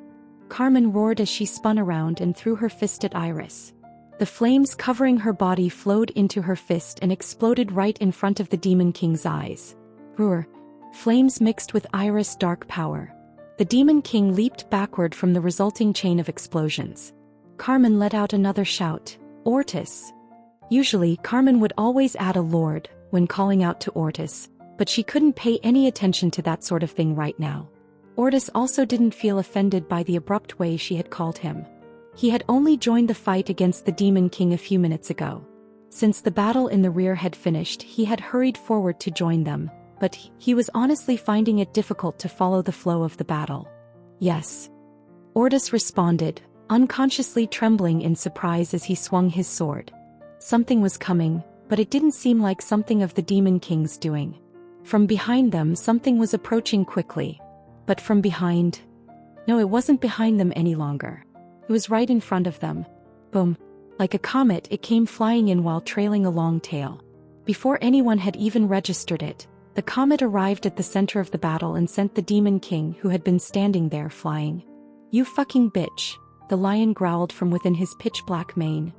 Carmen roared as she spun around and threw her fist at Iris. The flames covering her body flowed into her fist and exploded right in front of the Demon King's eyes. Roar. Flames mixed with Iris' dark power. The Demon King leaped backward from the resulting chain of explosions. Carmen let out another shout. "Ortis." Usually, Carmen would always add a lord when calling out to Ortis, but she couldn't pay any attention to that sort of thing right now. Ortis also didn't feel offended by the abrupt way she had called him. He had only joined the fight against the Demon King a few minutes ago. Since the battle in the rear had finished, he had hurried forward to join them, but he was honestly finding it difficult to follow the flow of the battle. "Yes." Ortis responded, unconsciously trembling in surprise as he swung his sword. Something was coming, but it didn't seem like something of the Demon King's doing. From behind them, something was approaching quickly. But from behind? No, it wasn't behind them any longer. It was right in front of them. Boom. Like a comet, it came flying in while trailing a long tail. Before anyone had even registered it, the comet arrived at the center of the battle and sent the Demon King, who had been standing there, flying. "You fucking bitch," the lion growled from within his pitch-black mane.